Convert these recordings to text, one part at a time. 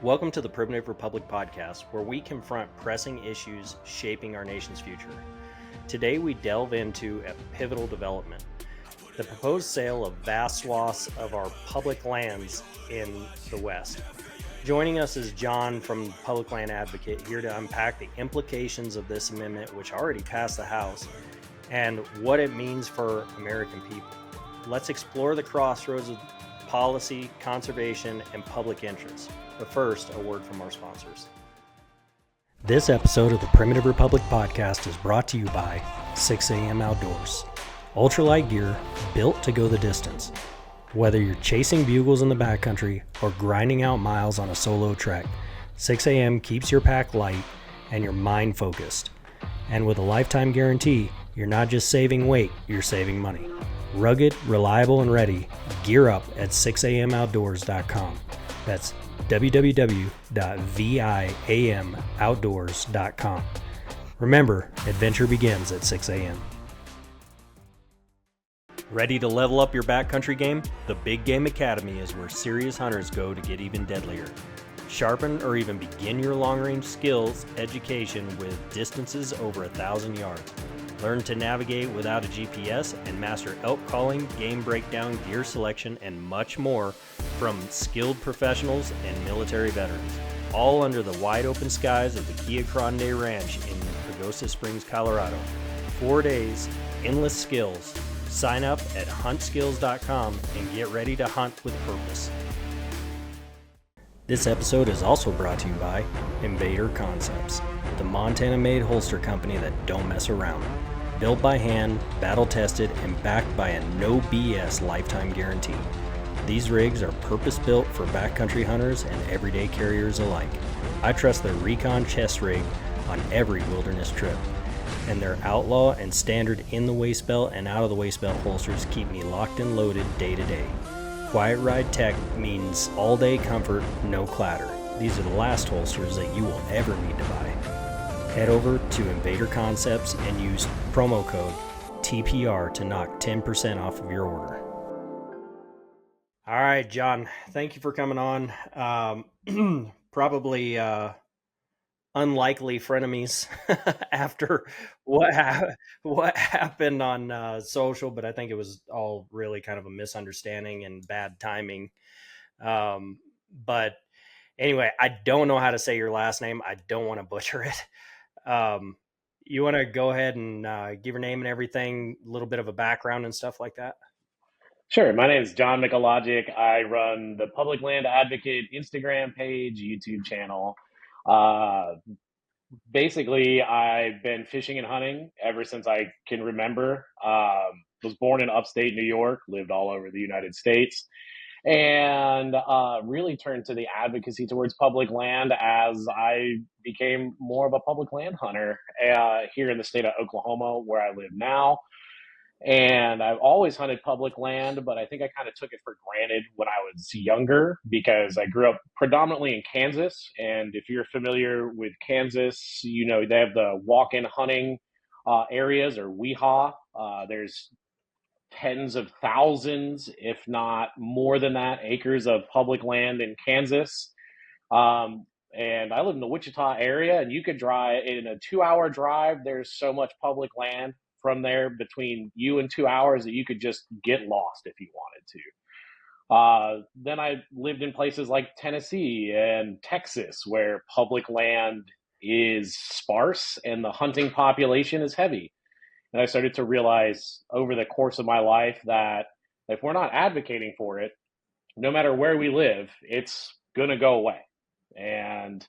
Welcome to the Primitive Republic podcast, where we confront pressing issues shaping our nation's future. Today we delve into a pivotal development, the proposed sale of vast swaths of our public lands in the West. Joining us is John from Public Land Advocate, here to unpack the implications of this amendment, which already passed the House, and what it means for American people. Let's explore the crossroads of policy, conservation, and public interest. But first, a word from our sponsors. This episode of the Primitive Republic podcast is brought to you by 6am Outdoors. Ultralight gear built to go the distance. Whether you're chasing bugles in the backcountry or grinding out miles on a solo trek, 6am keeps your pack light and your mind focused. And with a lifetime guarantee, you're not just saving weight, you're saving money. Rugged, reliable, and ready, gear up at 6amoutdoors.com. That's www.viamoutdoors.com. Remember, adventure begins at 6 a.m. Ready to level up your backcountry game? The Big Game Academy is where serious hunters go to get even deadlier. Sharpen or even begin your long-range skills education with distances over 1,000 yards. Learn to navigate without a GPS and master elk calling, game breakdown, gear selection, and much more from skilled professionals and military veterans. All under the wide open skies of the Kia Grande Ranch in Pagosa Springs, Colorado. 4 days, endless skills. Sign up at huntskills.com and get ready to hunt with purpose. This episode is also brought to you by Invader Concepts, the Montana-made holster company that don't mess around. Built by hand, battle-tested, and backed by a no BS lifetime guarantee. These rigs are purpose-built for backcountry hunters and everyday carriers alike. I trust their Recon chest rig on every wilderness trip. And their Outlaw and Standard in the waist belt and out of the waist belt holsters keep me locked and loaded day to day. Quiet Ride Tech means all-day comfort, no clatter. These are the last holsters that you will ever need to buy. Head over to Invader Concepts and use promo code TPR to knock 10% off of your order. All right, John, thank you for coming on. Probably unlikely frenemies after what happened on social, but I think it was all really kind of a misunderstanding and bad timing. But anyway, I don't know how to say your last name. I don't want to butcher it. You want to go ahead and give your name and everything, a little bit of a background and stuff like that? Sure. My name is John Mikolajcik. I run the Public Land Advocate Instagram page, YouTube channel. Basically, I've been fishing and hunting ever since I can remember. Was born in upstate New York, lived all over the United States, and really turned to the advocacy towards public land as I became more of a public land hunter here in the state of Oklahoma, where I live now. And I've always hunted public land, but I think I kind of took it for granted when I was younger because I grew up predominantly in Kansas. And if you're familiar with Kansas, you know they have the walk-in hunting areas, or WIHA. There's tens of thousands, if not more than that, acres of public land in Kansas. And I live in the Wichita area, and you could drive in a 2-hour drive. There's so much public land from there between you and 2 hours that you could just get lost if you wanted to. Then I lived in places like Tennessee and Texas, where public land is sparse and the hunting population is heavy. And I started to realize over the course of my life that if we're not advocating for it, no matter where we live, it's going to go away. And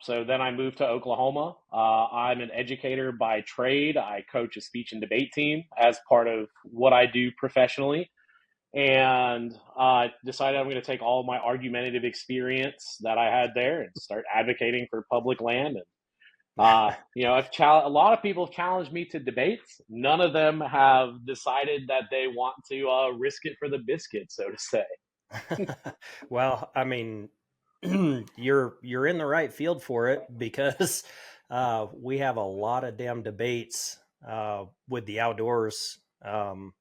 so then I moved to Oklahoma. I'm an educator by trade. I coach a speech and debate team as part of what I do professionally. And I decided I'm going to take all of my argumentative experience that I had there and start advocating for public land. And a lot of people have challenged me to debates. None of them have decided that they want to risk it for the biscuit, so to say. Well, I mean, you're in the right field for it because we have a lot of damn debates with the outdoors, and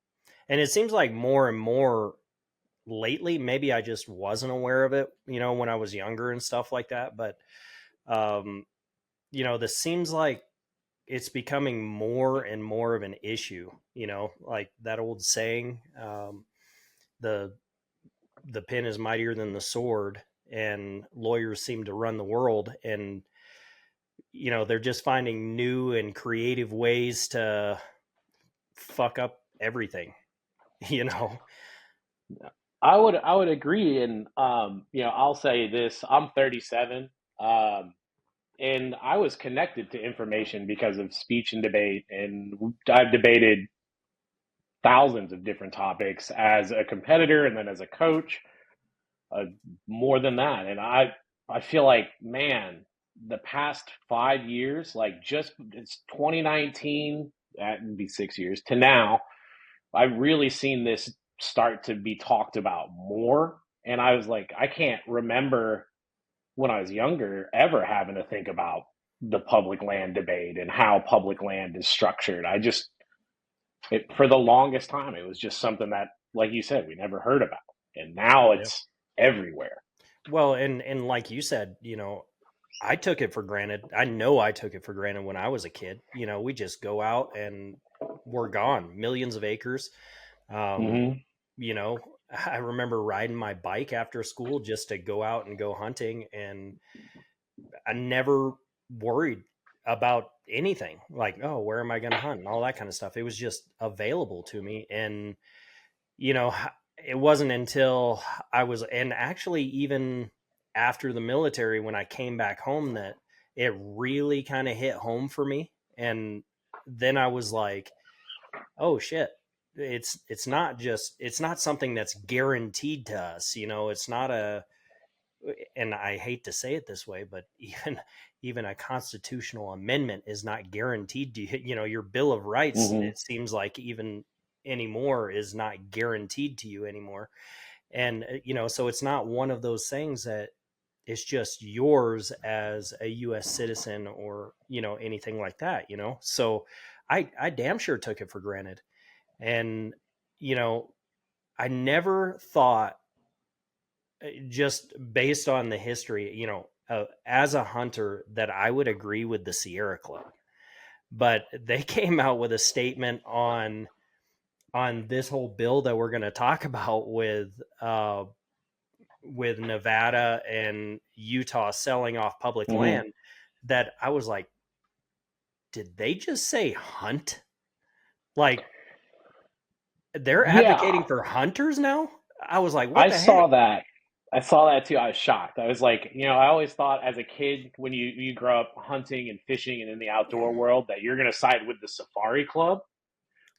it seems like more and more lately. Maybe I just wasn't aware of it, when I was younger and stuff like that. But, um, this seems like it's becoming more and more of an issue, like that old saying, the, the pen is mightier than the sword, and lawyers seem to run the world. And, they're just finding new and creative ways to fuck up everything, you know? I would agree, and I'll say this: I'm 37, um, and I was connected to information because of speech and debate, and I've debated thousands of different topics as a competitor and then as a coach, uh, more than that. And I feel like, man, the past 5 years, like just it's 2019, that would be 6 years to now, I've really seen this start to be talked about more. And I was like, I can't remember when I was younger ever having to think about the public land debate and how public land is structured. For the longest time, it was just something that, like you said, we never heard about. And now Yeah. it's everywhere. Well, and like you said, I took it for granted. I know I took it for granted when I was a kid. We just go out and we're gone, millions of acres. Um, Hmm. you know, I remember riding my bike after school just to go out and go hunting, and I never worried about anything like, oh, where am I going to hunt and all that kind of stuff. It was just available to me. And, you know, it wasn't until I was, and actually even after the military, when I came back home, that it really kind of hit home for me. And then I was like, oh shit, it's not something that's guaranteed to us. It's not a, and I hate to say it this way, but even a constitutional amendment is not guaranteed to you. Your Bill of Rights, Hmm. it seems like even anymore, is not guaranteed to you anymore. And so it's not one of those things that it's just yours as a US citizen, or anything like that. So I damn sure took it for granted. And you know I never thought, just based on the history, as a hunter, that I would agree with the Sierra Club. But they came out with a statement on this whole bill that we're going to talk about, with Nevada and Utah selling off public Hmm. land, that I was like, did they just say hunt? Like, they're Yeah, advocating for hunters now? I was like, what I the heck? saw that. I saw that too. I was shocked. I was like, I always thought as a kid, when you grow up hunting and fishing and in the outdoor world, that you're going to side with the safari club,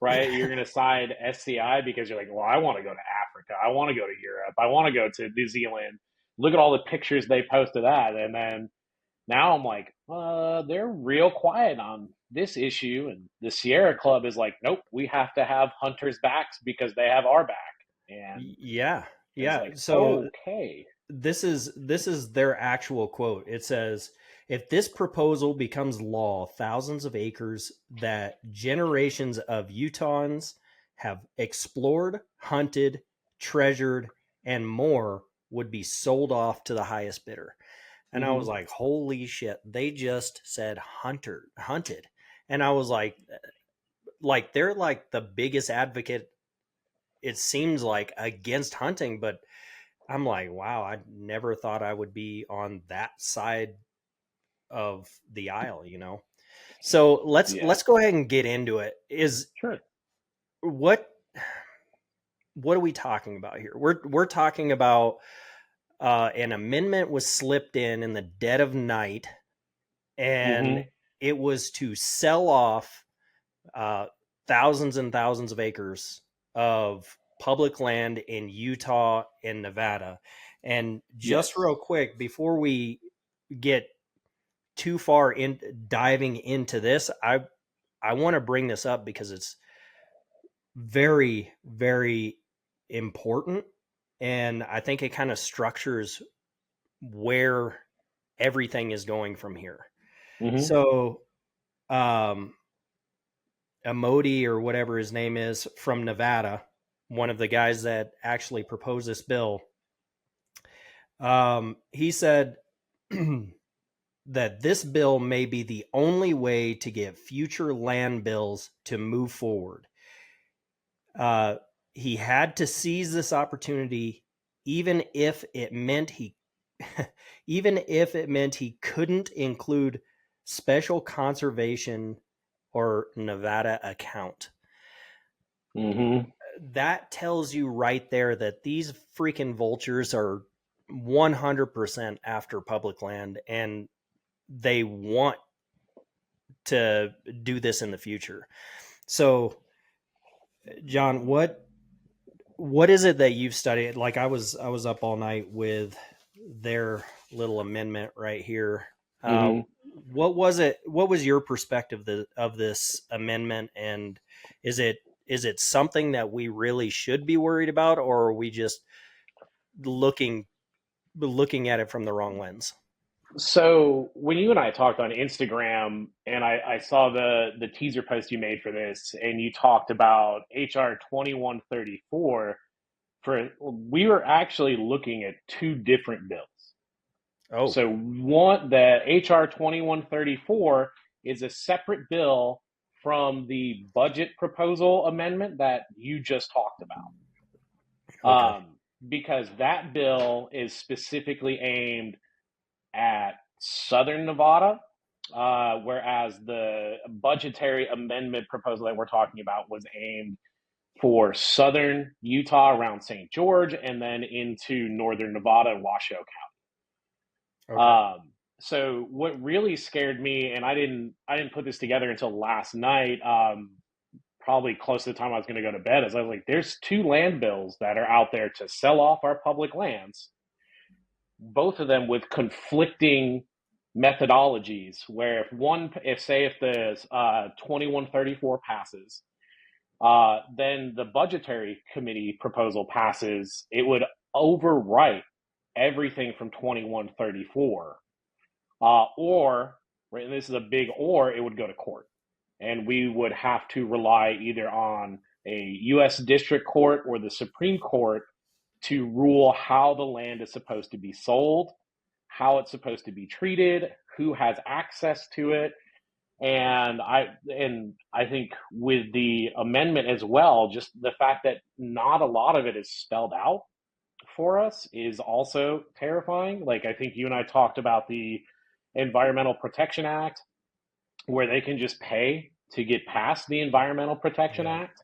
right? You're going to side SCI because you're like, well, I want to go to Africa. I want to go to Europe. I want to go to New Zealand. Look at all the pictures they post of that. And then now I'm like, they're real quiet on this issue. And the Sierra Club is like, nope, we have to have hunters' backs because they have our back. And Yeah, it's yeah. like, So okay. this is their actual quote. It says, if this proposal becomes law, thousands of acres that generations of Utahns have explored, hunted, treasured, and more would be sold off to the highest bidder. And I was Hmm. like, holy shit, they just said hunted. And I was like they're like the biggest advocate, it seems like, against hunting. But I'm like, wow, I never thought I would be on that side of the aisle. So Yeah, let's go ahead and get into it. Is sure. what what are we talking about here? We're talking about, an amendment was slipped in the dead of night, and Hmm. it was to sell off, uh, thousands and thousands of acres of public land in Utah and Nevada. And just Yes. real quick, before we get too far in diving into this, I want to bring this up because it's very, very important. And I think it kind of structures where everything is going from here. Hmm. So, um, Amodi, or whatever his name is, from Nevada, one of the guys that actually proposed this bill, he said that this bill may be the only way to get future land bills to move forward. He had to seize this opportunity, even if it meant he couldn't include special conservation or Nevada account. Mm-hmm. That tells you right there that these freaking vultures are 100% after public land, and they want to do this in the future. So, John, what is it that you've studied? Like I was up all night with their little amendment right here. Mm-hmm. What was it? What was your perspective of this amendment? And is it something that we really should be worried about, or are we just looking at it from the wrong lens? So when you and I talked on Instagram, and I saw the teaser post you made for this, and you talked about HR 2134, we were actually looking at two different bills. Oh, So the HR 2134 is a separate bill from the budget proposal amendment that you just talked about. okay. Because that bill is specifically aimed at Southern Nevada, whereas the budgetary amendment proposal that we're talking about was aimed for Southern Utah around St. George and then into Northern Nevada and Washoe Okay. County. So what really scared me, and I didn't put this together until last night, probably close to the time I was going to go to bed, is I was like, there's two land bills that are out there to sell off our public lands, both of them with conflicting methodologies, where if the 2134 passes, then the budgetary committee proposal passes, it would overwrite everything from 2134. Or, right, and this is a big or, it would go to court. And we would have to rely either on a U.S. district court or the Supreme Court to rule how the land is supposed to be sold, how it's supposed to be treated, who has access to it. And I think with the amendment as well, just the fact that not a lot of it is spelled out for us is also terrifying. Like, I think you and I talked about the Environmental Protection Act, where they can just pay to get past the Environmental Protection Yeah. Act.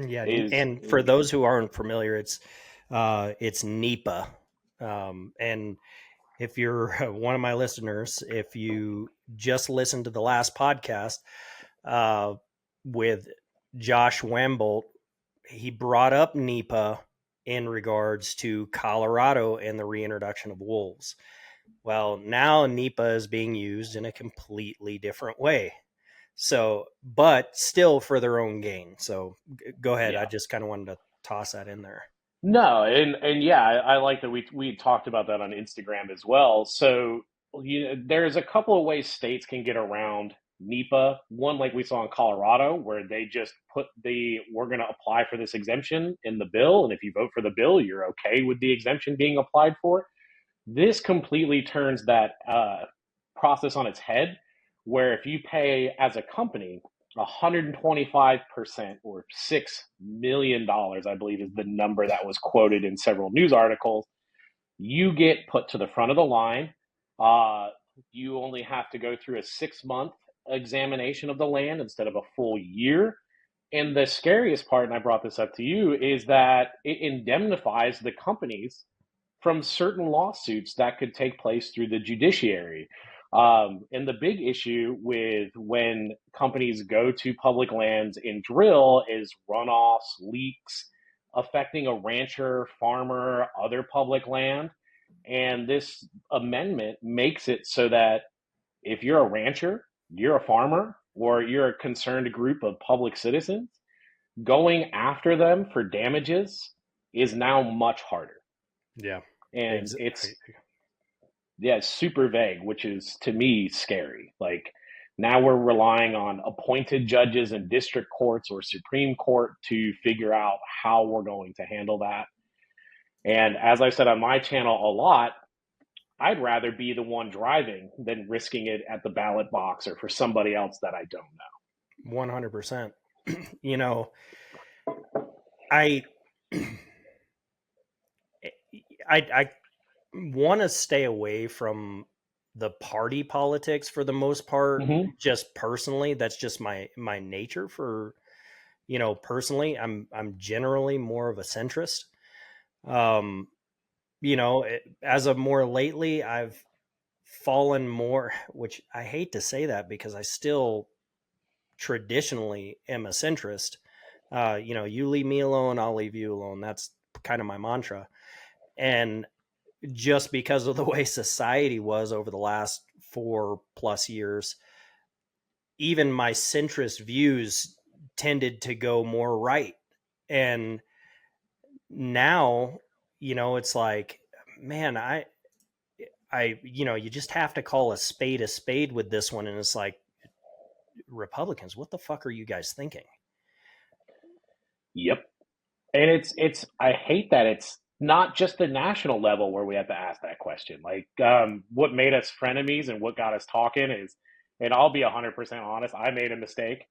Yeah. Is And for those who aren't familiar, it's NEPA. And if you're one of my listeners, if you just listened to the last podcast with Josh Wambolt, he brought up NEPA in regards to Colorado and the reintroduction of wolves. Well, now NEPA is being used in a completely different way. So, but still for their own gain. So go ahead. yeah. I just kind of wanted to toss that in there. No, and yeah, I like that we talked about that on Instagram as well. So there's a couple of ways states can get around NEPA. One, like we saw in Colorado, where they just put we're going to apply for this exemption in the bill, and if you vote for the bill, you're okay with the exemption being applied for. This completely turns that process on its head, where if you pay as a company 125% or $6 million, I believe is the number that was quoted in several news articles, you get put to the front of the line. You only have to go through a 6-month examination of the land instead of a full year. And the scariest part, and I brought this up to you, is that it indemnifies the companies from certain lawsuits that could take place through the judiciary. And the big issue with when companies go to public lands and drill is runoffs, leaks affecting a rancher, farmer, other public land. And this amendment makes it so that if you're a rancher, you're a farmer, or you're a concerned group of public citizens, going after them for damages is now much harder. Yeah. And it's super vague, which is to me scary. Like, Now we're relying on appointed judges in district courts or Supreme Court to figure out how we're going to handle that. And as I've said on my channel a lot, I'd rather be the one driving than risking it at the ballot box or for somebody else that I don't know. 100%. You know, I I want to stay away from the party politics for the most part. Mm-hmm. Just personally, that's just my nature. For personally, I'm generally more of a centrist. Um, as of more lately, I've fallen more, which I hate to say that because I still traditionally am a centrist. You leave me alone, I'll leave you alone. That's kind of my mantra. And just because of the way society was over the last 4+ years, even my centrist views tended to go more right. And now, it's like, man, you just have to call a spade with this one. And it's like, Republicans, what the fuck are you guys thinking? Yep. And it's I hate that it's not just the national level where we have to ask that question. Like, what made us frenemies and what got us talking is, and I'll be 100% honest, I made a mistake.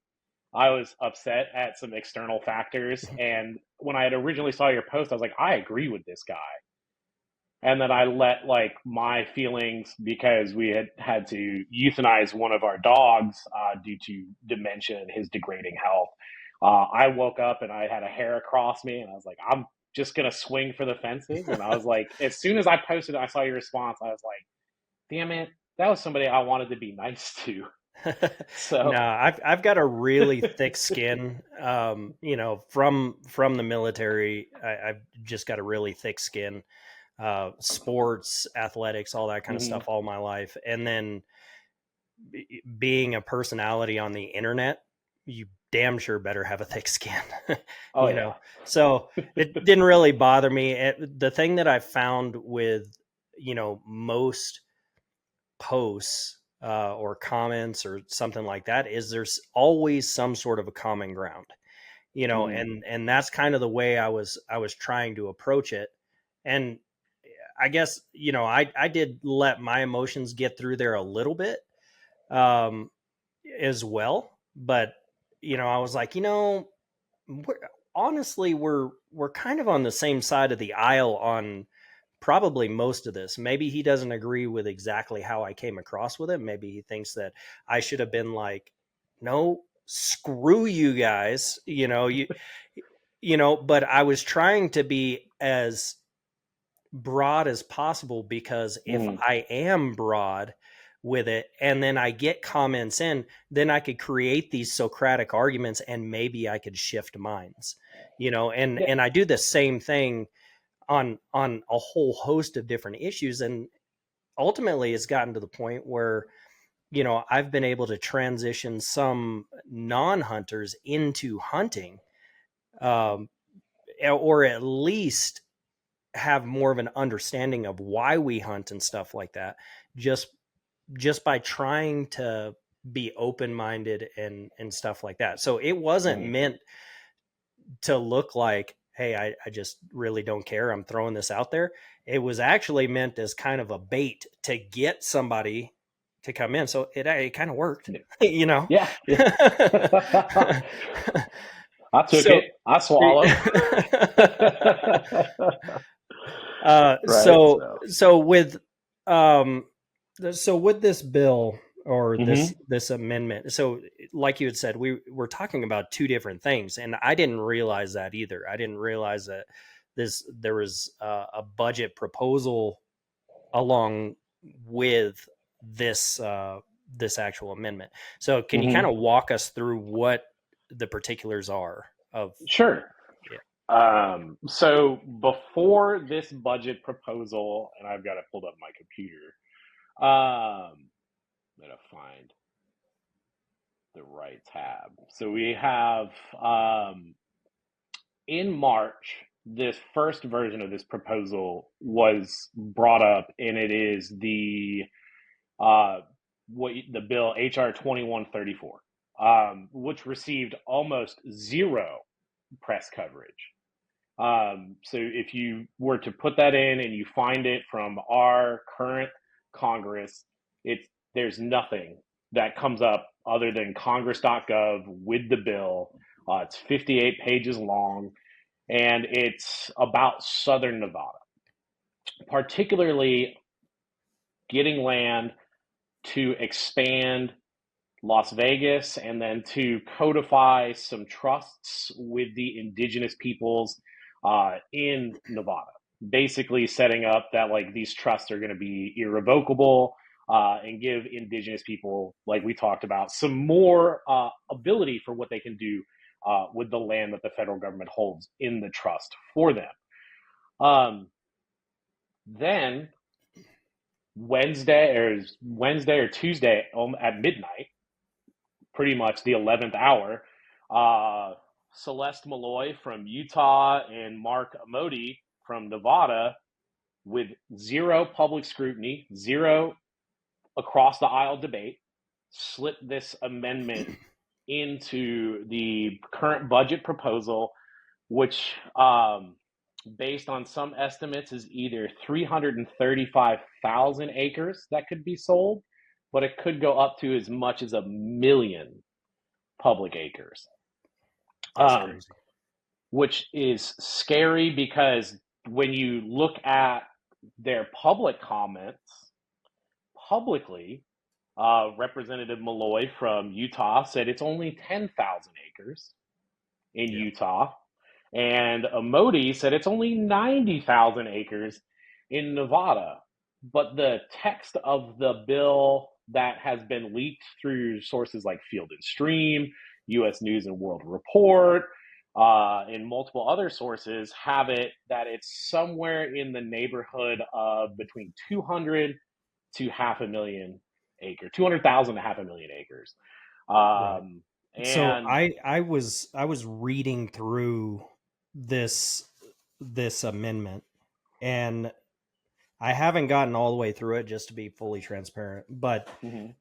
I was upset at some external factors. And when I had originally saw your post, I was like, I agree with this guy. And then I let like my feelings, because we had to euthanize one of our dogs due to dementia and his degrading health. I woke up and I had a hair across me, and I was like, I'm just gonna swing for the fences. And I was like, as soon as I posted, I saw your response. I was like, damn it, that was somebody I wanted to be nice to. No, So I've got a really thick skin. From the military, I've just got a really thick skin. Sports, athletics, all that kind of mhm. stuff all my life. And then being a personality on the internet, you damn sure better have a thick skin. Oh yeah. So it didn't really bother me. The thing that I found with most posts or comments or something like that is there's always some sort of a common ground, Mm. and that's kind of the way I was trying to approach it. And I guess I did let my emotions get through there a little bit, um, as well. But I was like, we're, honestly, we're kind of on the same side of the aisle on probably most of this. Maybe he doesn't agree with exactly how I came across with it. Maybe he thinks that I should have been like, no, screw you guys, but I was trying to be as broad as possible, because if Mm. I am broad with it and then I get comments in, then I could create these Socratic arguments and maybe I could shift minds, and Yeah. I do the same thing on a whole host of different issues. And ultimately it's gotten to the point where I've been able to transition some non-hunters into hunting, um, or at least have more of an understanding of why we hunt and stuff like that, just by trying to be open-minded and stuff like that. So it wasn't Mm. meant to look like, hey, I just really don't care, I'm throwing this out there. It was actually meant as kind of a bait to get somebody to come in. So it kind of worked. Yeah. you know Yeah. Yeah. I took so it. I swallowed. Right. so So. so with um with this bill, or this Hmm. this amendment, so like you had said, we were talking about two different things, and I didn't realize that either. I didn't realize that there was a budget proposal along with this actual amendment. So can you kind Hmm. of walk us through what the particulars are of? Sure. Yeah. So before this budget proposal, and I've got it pulled up on my computer. I'm gonna find the right tab. So we have in March, this first version of this proposal was brought up, and it is the uh, the bill HR 2134, which received almost zero press coverage. So if you were to put that in and you find it from our current Congress, there's nothing that comes up other than congress.gov with the bill. It's 58 pages long, and it's about southern Nevada, particularly getting land to expand Las Vegas and then to codify some trusts with the indigenous peoples in Nevada. Basically setting up that like these trusts are going to be irrevocable and give indigenous people, like we talked about, some more ability for what they can do with the land that the federal government holds in the trust for them. Then Wednesday or Tuesday at midnight, pretty much the 11th hour, Celeste Malloy from Utah and Mark Amodei from Nevada, with zero public scrutiny, zero across the aisle debate, slipped this amendment into the current budget proposal, which, based on some estimates, is either 335,000 acres that could be sold, but it could go up to as much as 1 million public acres. That's crazy. Which is scary because when you look at their public comments publicly, Representative Malloy from Utah said it's only 10,000 acres in Utah, and Amodei said it's only 90,000 acres in Nevada. But the text of the bill that has been leaked through sources like Field and Stream, U.S. News and World Report, and multiple other sources have it that it's somewhere in the neighborhood of between 200 to 500,000 acres, 200,000 to 500,000 acres. Right. And So I was reading through this amendment, and I haven't gotten all the way through it, just to be fully transparent, but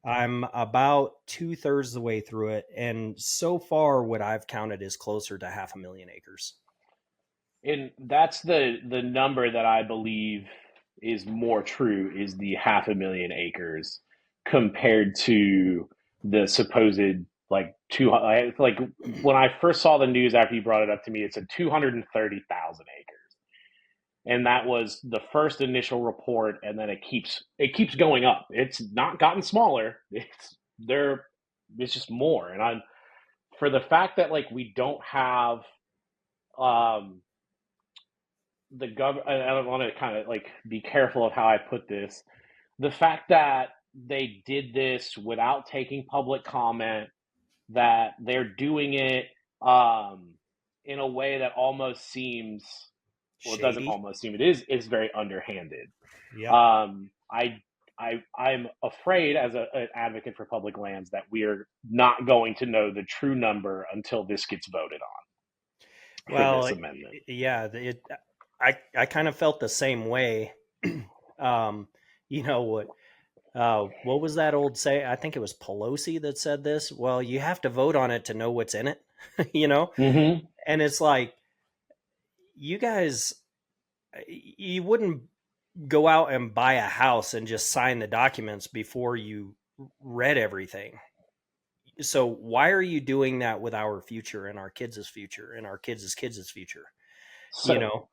I'm about 2/3 the way through it, and so far what I've counted is closer to 500,000 acres. And that's the number that I believe is more true, is the 500,000 acres compared to the supposed like like when I first saw the news after you brought it up to me, it said 230,000 acres. And that was the first initial report, and then it keeps going up. It's not gotten smaller. It's just more. And I'm for the fact that like we don't have the government. I don't want to kind of like be careful of how I put this. The fact that they did this without taking public comment, that they're doing it in a way that almost seems, well, it doesn't Shady. almost seem, it is very underhanded. Yeah. I'm afraid as an advocate for public lands that we're not going to know the true number until this gets voted on for Well, this amendment. yeah, I kind of felt the same way. You know what was that old say? I think it was Pelosi that said this. Well, you have to vote on it to know what's in it, you know? Mm-hmm. And it's like, you guys, you wouldn't go out and buy a house and just sign the documents before you read everything. So why are you doing that with our future and our kids' future and our kids' kids' future? So You know?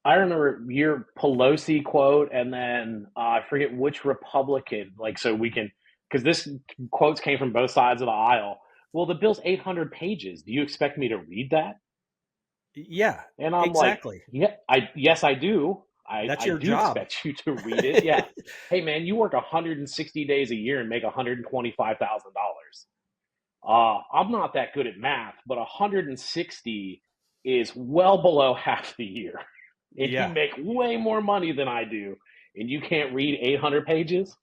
I remember your Pelosi quote, and then I forget which Republican. Like, so we can, because this quotes came from both sides of the aisle. Well, the bill's 800 pages. Do you expect me to read that? Yeah, And I'm like, exactly. yeah, yes, I do. That's I your do job. expect you to read it. Yeah. Hey, man, you work 160 days a year and make $125,000. I'm not that good at math, but 160 is well below half the year. And you Yeah. make way more money than I do, and you can't read 800 pages?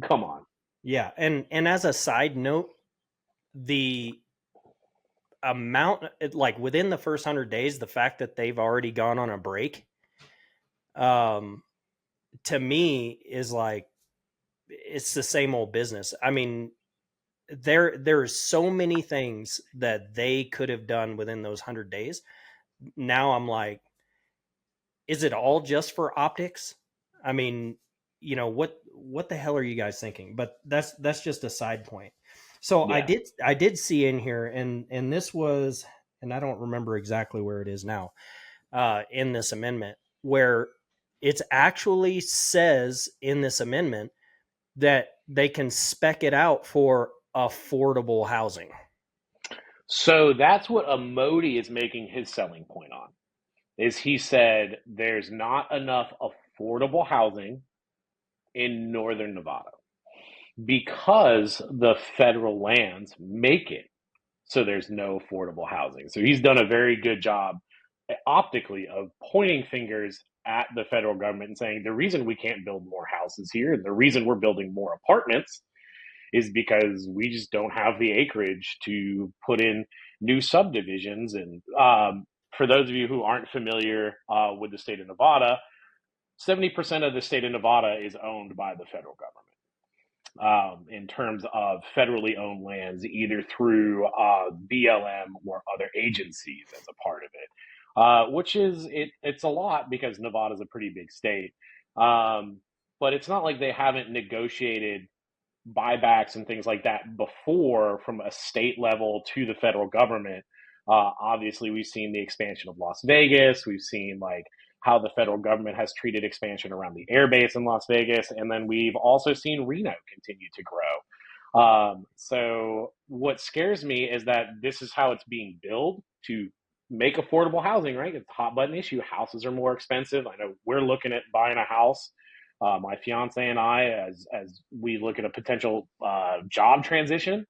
Come on. Yeah. And as a side note, the amount, like within the first 100 days, the fact that they've already gone on a break, to me is like, it's the same old business. I mean, there's so many things that they could have done within those 100 days. Now I'm like, is it all just for optics? I mean, what the hell are you guys thinking? But that's just a side point. So I Yeah. did see in here, and this was, and I don't remember exactly where it is now, in this amendment, where it actually says in this amendment that they can spec it out for affordable housing. So that's what Amodi is making his selling point on. Is he said there's not enough affordable housing in northern Nevada because the federal lands make it so there's no affordable housing. So he's done a very good job optically of pointing fingers at the federal government and saying the reason we can't build more houses here and the reason we're building more apartments is because we just don't have the acreage to put in new subdivisions. And for those of you who aren't familiar with the state of Nevada, 70% of the state of Nevada is owned by the federal government. In terms of federally owned lands, either through BLM or other agencies as a part of it, which is it's a lot because Nevada is a pretty big state. But it's not like they haven't negotiated buybacks and things like that before from a state level to the federal government. Obviously, we've seen the expansion of Las Vegas. We've seen like how the federal government has treated expansion around the airbase in Las Vegas, and then we've also seen Reno continue to grow. So what scares me is that this is how it's being billed to make affordable housing. Right, it's a hot button issue. Houses are more expensive. I know we're looking at buying a house, my fiance and I, as we look at a potential job transition,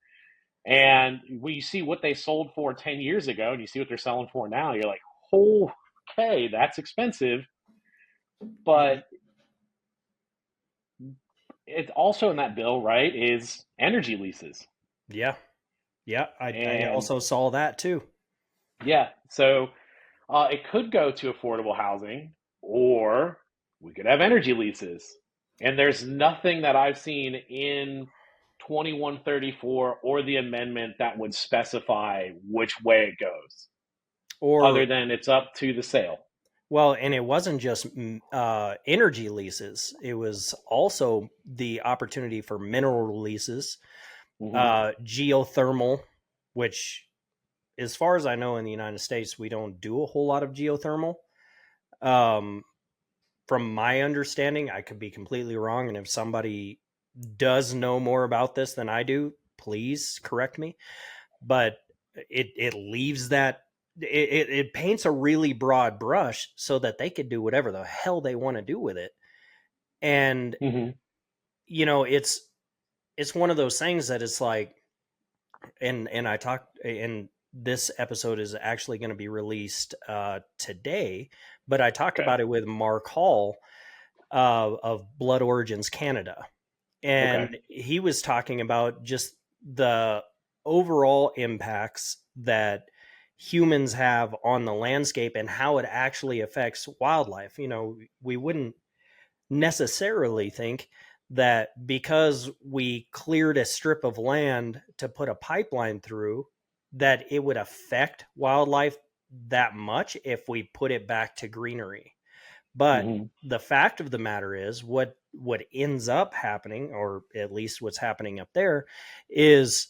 and we see what they sold for 10 years ago, and you see what they're selling for now. You're like, oh, okay, that's expensive. But it's also in that bill, right, is energy leases. Yeah. Yeah. I And also saw that too. yeah, so it could go to affordable housing, or we could have energy leases. And there's nothing that I've seen in 2134 or the amendment that would specify which way it goes, other Or, than it's up to the sale. well, and it wasn't just energy leases, it was also the opportunity for mineral leases, Hmm. geothermal, which, as far as I know, in the United States, we don't do a whole lot of geothermal. Um, from my understanding, I could be completely wrong. And if somebody does know more about this than I do, please correct me. But it leaves that, it paints a really broad brush so that they could do whatever the hell they want to do with it. And, Hmm. it's one of those things that it's like, and I talked, and this episode is actually going to be released today, but I talked Okay. about it with Mark Hall of Blood Origins Canada, Okay. and he was talking about just the overall impacts that humans have on the landscape and how it actually affects wildlife. We wouldn't necessarily think that because we cleared a strip of land to put a pipeline through, that it would affect wildlife that much if we put it back to greenery. But Hmm. the fact of the matter is, what ends up happening, or at least what's happening up there, is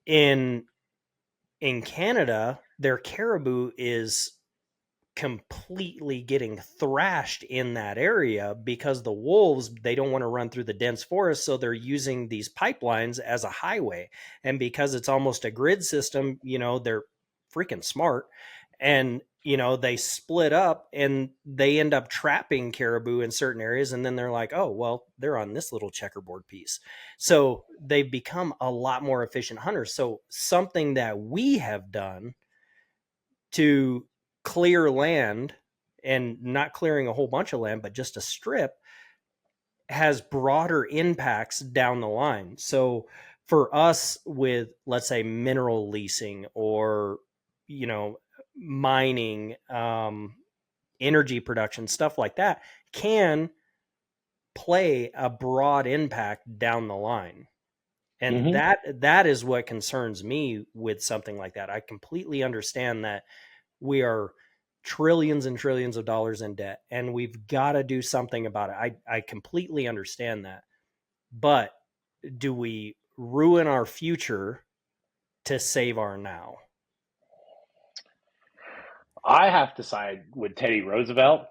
in in Canada, their caribou is completely getting thrashed in that area because the wolves, they don't want to run through the dense forest, so they're using these pipelines as a highway. And because it's almost a grid system, they're freaking smart, and they split up and they end up trapping caribou in certain areas, and then they're like, oh well, they're on this little checkerboard piece. So they've become a lot more efficient hunters. So something that we have done to clear land, and not clearing a whole bunch of land, but just a strip, has broader impacts down the line. So for us, with, let's say, mineral leasing, or, mining, energy production, stuff like that, can play a broad impact down the line. And Mm-hmm. that is what concerns me with something like that. I completely understand that we are trillions and trillions of dollars in debt, and we've got to do something about it. I completely understand that. But do we ruin our future to save our now? I have to side with Teddy Roosevelt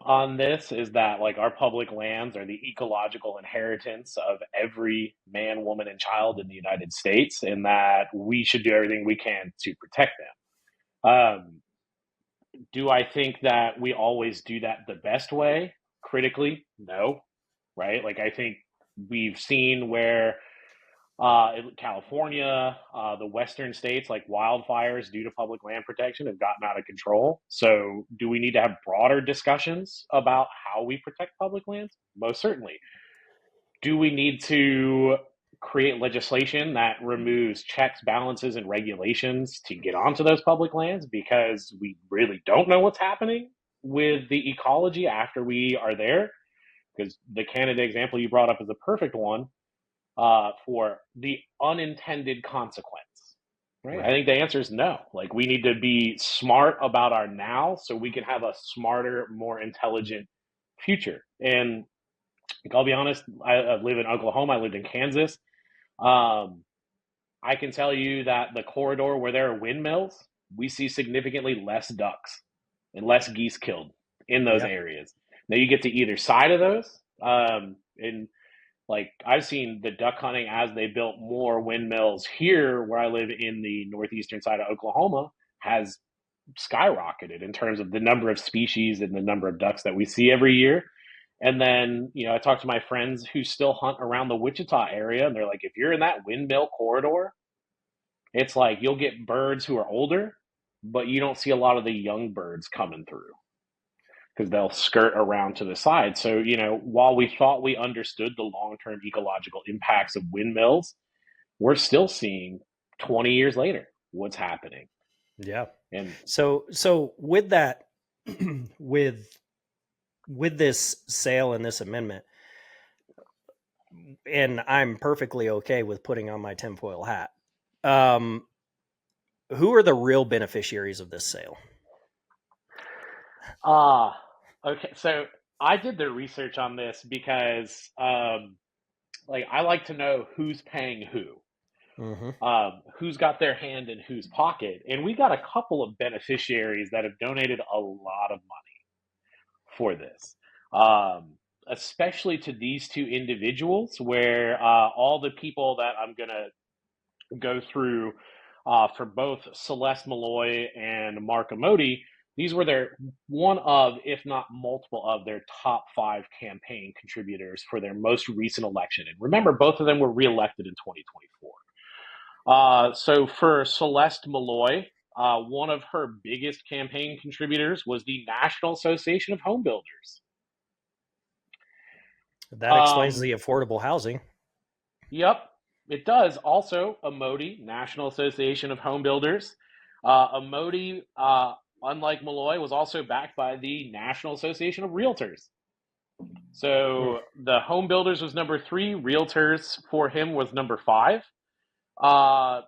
on this, is that like our public lands are the ecological inheritance of every man, woman, and child in the United States, and that we should do everything we can to protect them. Do I think that we always do that the best way? Critically, no, right? Like I think we've seen where California, the western states, like wildfires due to public land protection have gotten out of control. So, do we need to have broader discussions about how we protect public lands? Most certainly. Do we need to create legislation that removes checks, balances, and regulations to get onto those public lands because we really don't know what's happening with the ecology after we are there? Because the Canada example you brought up is a perfect one for the unintended consequence. Right? I Right. think the answer is no. Like we need to be smart about our now so we can have a smarter, more intelligent future. And like, I'll be honest, I live in Oklahoma. I lived in Kansas. Um, I can tell you that the corridor where there are windmills, we see significantly less ducks and less geese killed in those Yeah. areas. Now you get to either side of those, and like I've seen the duck hunting as they built more windmills here where I live in the northeastern side of Oklahoma has skyrocketed in terms of the number of species and the number of ducks that we see every year. And then, I talk to my friends who still hunt around the Wichita area, and they're like, if you're in that windmill corridor, it's like you'll get birds who are older, but you don't see a lot of the young birds coming through because they'll skirt around to the side. So, while we thought we understood the long term ecological impacts of windmills, we're still seeing 20 years later what's happening. Yeah. And So with that, with this sale and this amendment, and I'm perfectly okay with putting on my tinfoil hat. Um, who are the real beneficiaries of this sale? ah, okay. So I did the research on this because, like, I like to know who's paying Mm-hmm. who's got their hand in whose pocket, and we got a couple of beneficiaries that have donated a lot of money for this, especially to these two individuals, where all the people that I'm going to go through for both Celeste Malloy and Mark Amodei, these were their one of, if not multiple of their top 5 campaign contributors for their most recent election. And remember, both of them were reelected in 2024. So for Celeste Malloy, one of her biggest campaign contributors was the National Association of Home Builders. That explains Um, the affordable housing. yep, it does. Also, Amodei, National Association of Home Builders. Amodei, unlike Malloy, was also backed by the National Association of Realtors. Hmm. So the home builders was number 3, realtors for him was number 5. Uh,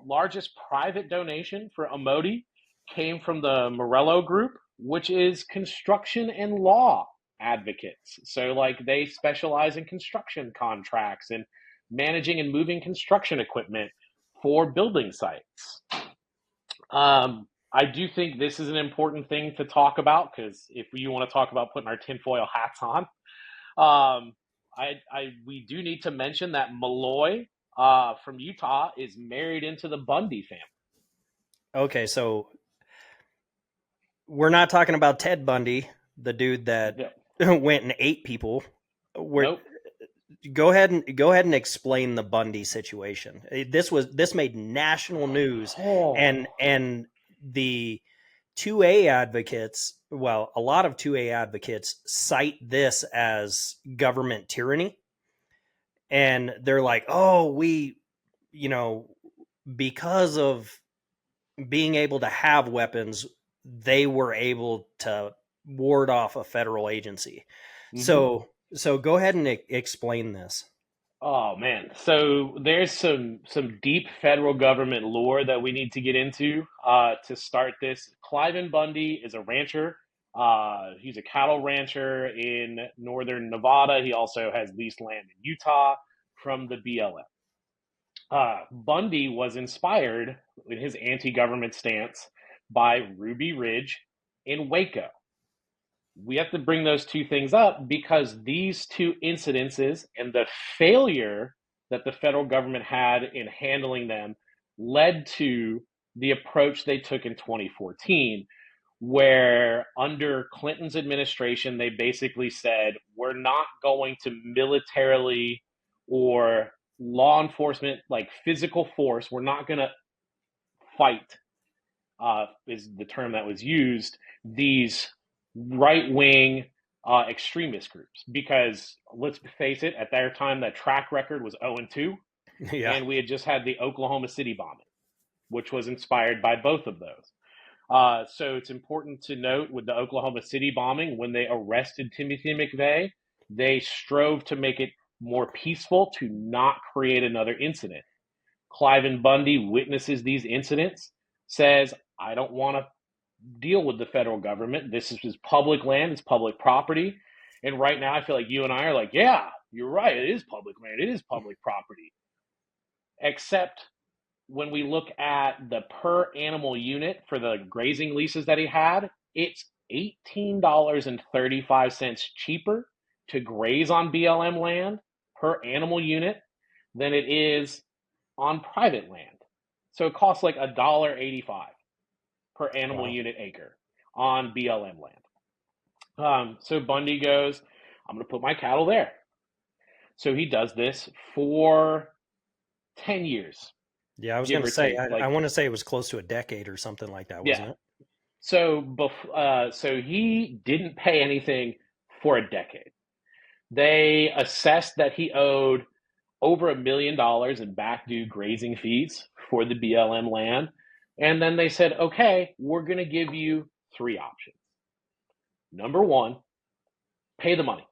Largest private donation for Amodei came from the Morello Group, which is construction and law advocates. So, like, they specialize in construction contracts and managing and moving construction equipment for building sites. I do think this is an important thing to talk about because if you want to talk about putting our tinfoil hats on, we do need to mention that Malloy from Utah is married into the Bundy family. Okay, so we're not talking about Ted Bundy, the dude that Yeah. went and ate people. We're Nope. go ahead and explain the Bundy situation. This made national news, Oh. and the 2A advocates, well, a lot of 2A advocates cite this as government tyranny, and they're like, "Oh, you know, because of being able to have weapons, they were able to ward off a federal agency." Mm-hmm. So So go ahead and explain this. Oh man, so there's some deep federal government lore that we need to get into to start this. Cliven Bundy is a rancher. He's a cattle rancher in northern Nevada. He also has leased land in Utah from the BLM. Bundy was inspired in his anti-government stance by Ruby Ridge in Waco. We have to bring those two things up because these two incidences and the failure that the federal government had in handling them led to the approach they took in 2014, where under Clinton's administration, they basically said, we're not going to militarily or law enforcement, like physical force, we're not going to fight, is the term that was used, these right wing extremist groups. Because let's face it, at their time, that track record was 0-2, Yeah. and we had just had the Oklahoma City bombing, which was inspired by both of those. So it's important to note with the Oklahoma City bombing, when they arrested Timothy McVeigh, they strove to make it more peaceful to not create another incident. Cliven Bundy witnesses these incidents, says, I don't want to deal with the federal government. This is public land, it's public property. And right now, I feel like you and I are like, yeah, you're right, it is public land, it is public property. Except when we look at the per animal unit for the grazing leases that he had, it's $18.35 cheaper to graze on BLM land per animal unit than it is on private land. So it costs like $1.85 per animal Wow. unit acre on BLM land. So Bundy goes, I'm going to put my cattle there. So he does this for 10 years, Yeah, I was give going to or say, take. I Like, want to say it was close to a decade or something like that, yeah. wasn't it? So he didn't pay anything for a decade. They assessed that he owed over $1 million in back due grazing fees for the BLM land. And then they said, okay, we're going to give you three options. Number one, pay the money,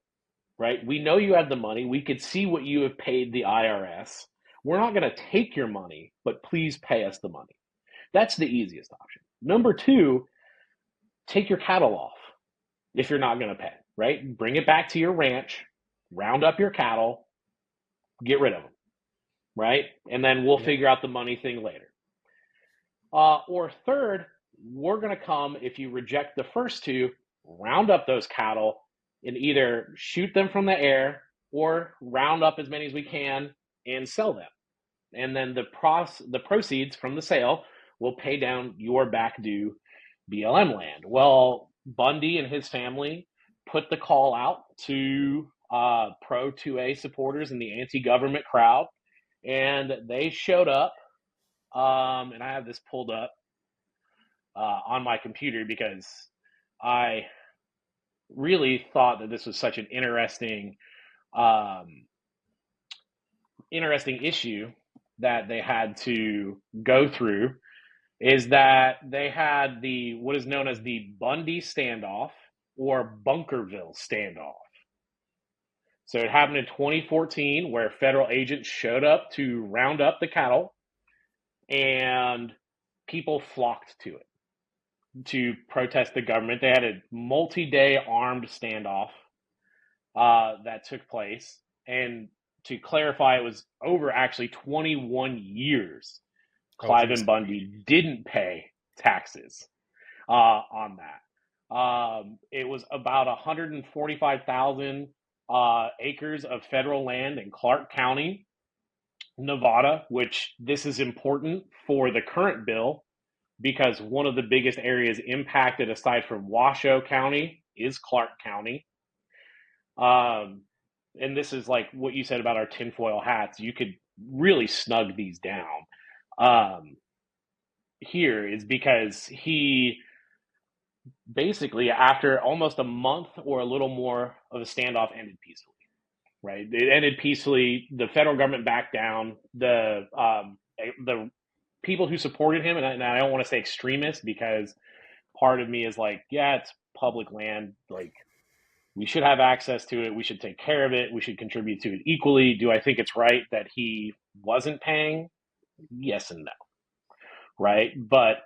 right? We know you have the money. We could see what you have paid the IRS. We're not going to take your money, but please pay us the money. That's the easiest option. Number two, take your cattle off if you're not going to pay, right? Bring it back to your ranch, round up your cattle, get rid of them, right? And then we'll Yep. figure out the money thing later. Or third, we're going to come, if you reject the first two, round up those cattle and either shoot them from the air or round up as many as we can and sell them. And then the proceeds from the sale will pay down your back due BLM land. Well, Bundy and his family put the call out to pro 2A supporters in the anti-government crowd, and they showed up. And I have this pulled up on my computer because I really thought that this was such an um, interesting issue that they had to go through. Is that they had the what is known as the Bundy standoff or Bunkerville standoff. So it happened in 2014 where federal agents showed up to round up the cattle and people flocked to it to protest the government. They had a multi-day armed standoff that took place. And to clarify, it was over actually 21 years Oh, Clive geez. and Bundy didn't pay taxes on that. It was about 145,000 acres of federal land in Clark County, Nevada, which this is important for the current bill because one of the biggest areas impacted aside from Washoe County is Clark County. Um, and this is like what you said about our tinfoil hats. You could really snug these down. Um, Here is because he basically, after almost a month or a little more of a standoff, ended peacefully. Right, it ended peacefully. The federal government backed down. The people who supported him, and I don't want to say extremists because part of me is like, yeah, it's public land. Like We should have access to it. We should take care of it. We should contribute to it equally. Do I think it's right that he wasn't paying? Yes and no, right? But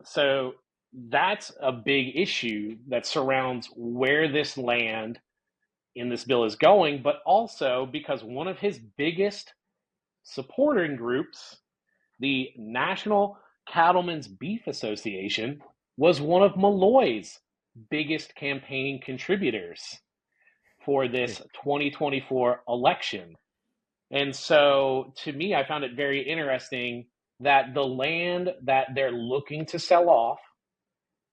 so that's a big issue that surrounds where this land in this bill is going, but also because one of his biggest supporting groups, the National Cattlemen's Beef Association, was one of Malloy's biggest campaign contributors for this 2024 election. And so to me, I found it very interesting that the land that they're looking to sell off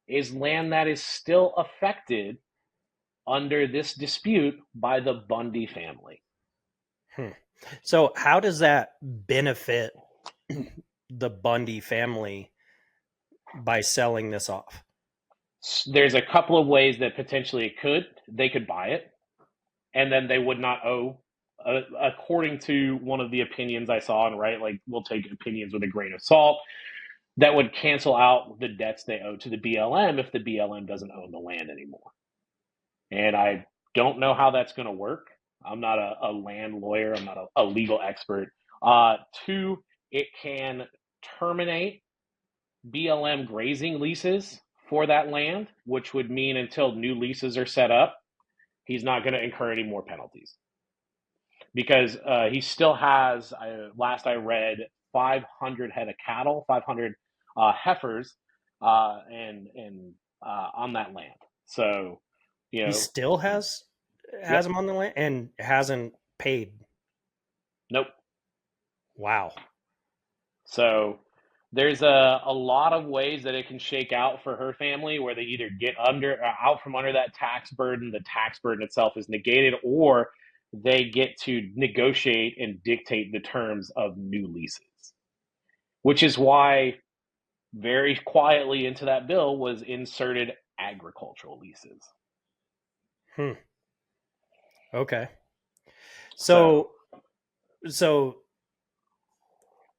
is land that is still affected under this dispute by the Bundy family. So how does that benefit the Bundy family by selling this off? There's a couple of ways that potentially it could. They could buy it, and then they would not owe, according to one of the opinions I saw, and right, like we'll take opinions with a grain of salt, that would cancel out the debts they owe to the BLM if the BLM doesn't own the land anymore. And I don't know how that's going to work. I'm not a land lawyer. I'm not a legal expert. Two, it can terminate BLM grazing leases for that land, which would mean until new leases are set up, he's not going to incur any more penalties. Because he still has, last I read, 500 head of cattle, 500 heifers, and on that land. So, you know, he still has them on the land and hasn't paid. Nope. Wow. So there's a lot of ways that it can shake out for her family, where they either get out from under that tax burden, the tax burden itself is negated, or they get to negotiate and dictate the terms of new leases, which is why very quietly into that bill was inserted agricultural leases. Okay. So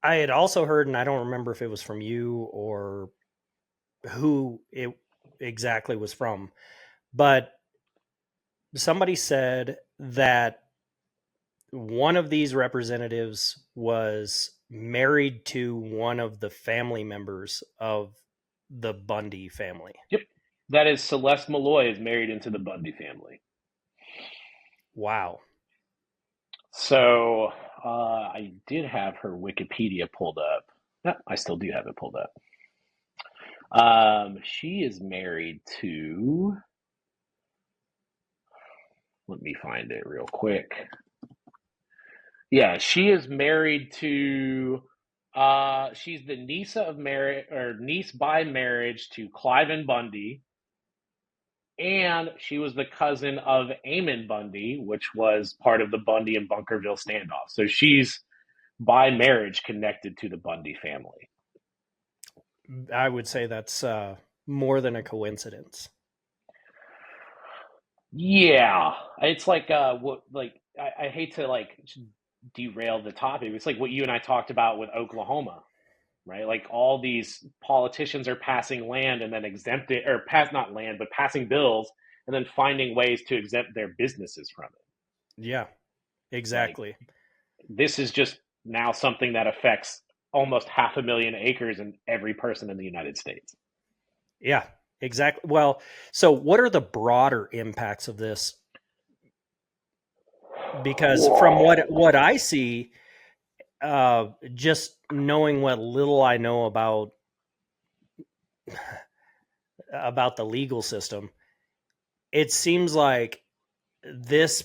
I had also heard, and I don't remember if it was from you or who it exactly was from, but somebody said that one of these representatives was married to one of the family members of the Bundy family. Yep. That is Celeste Malloy is married into the Bundy family. Wow. So I did have her Wikipedia pulled up. No, I still do have it pulled up. She is married to, let me find it real quick. Yeah, she is married to, she's the niece of marriage, or niece by marriage to Cliven Bundy, and she was the cousin of Eamon Bundy, which was part of the Bundy and Bunkerville standoff. So she's by marriage connected to the Bundy family. I would say that's more than a coincidence. Yeah, it's like what, like I hate to like derail the topic. It's like what you and I talked about with Oklahoma, right? Like all these politicians are passing land and then exempting, or not land, but passing bills and then finding ways to exempt their businesses from it. Yeah, exactly. Like, this is just now something that affects almost 500,000 acres and every person in the United States. Yeah, exactly. Well, so what are the broader impacts of this? Because from what I see, just knowing what little I know about the legal system, it seems like this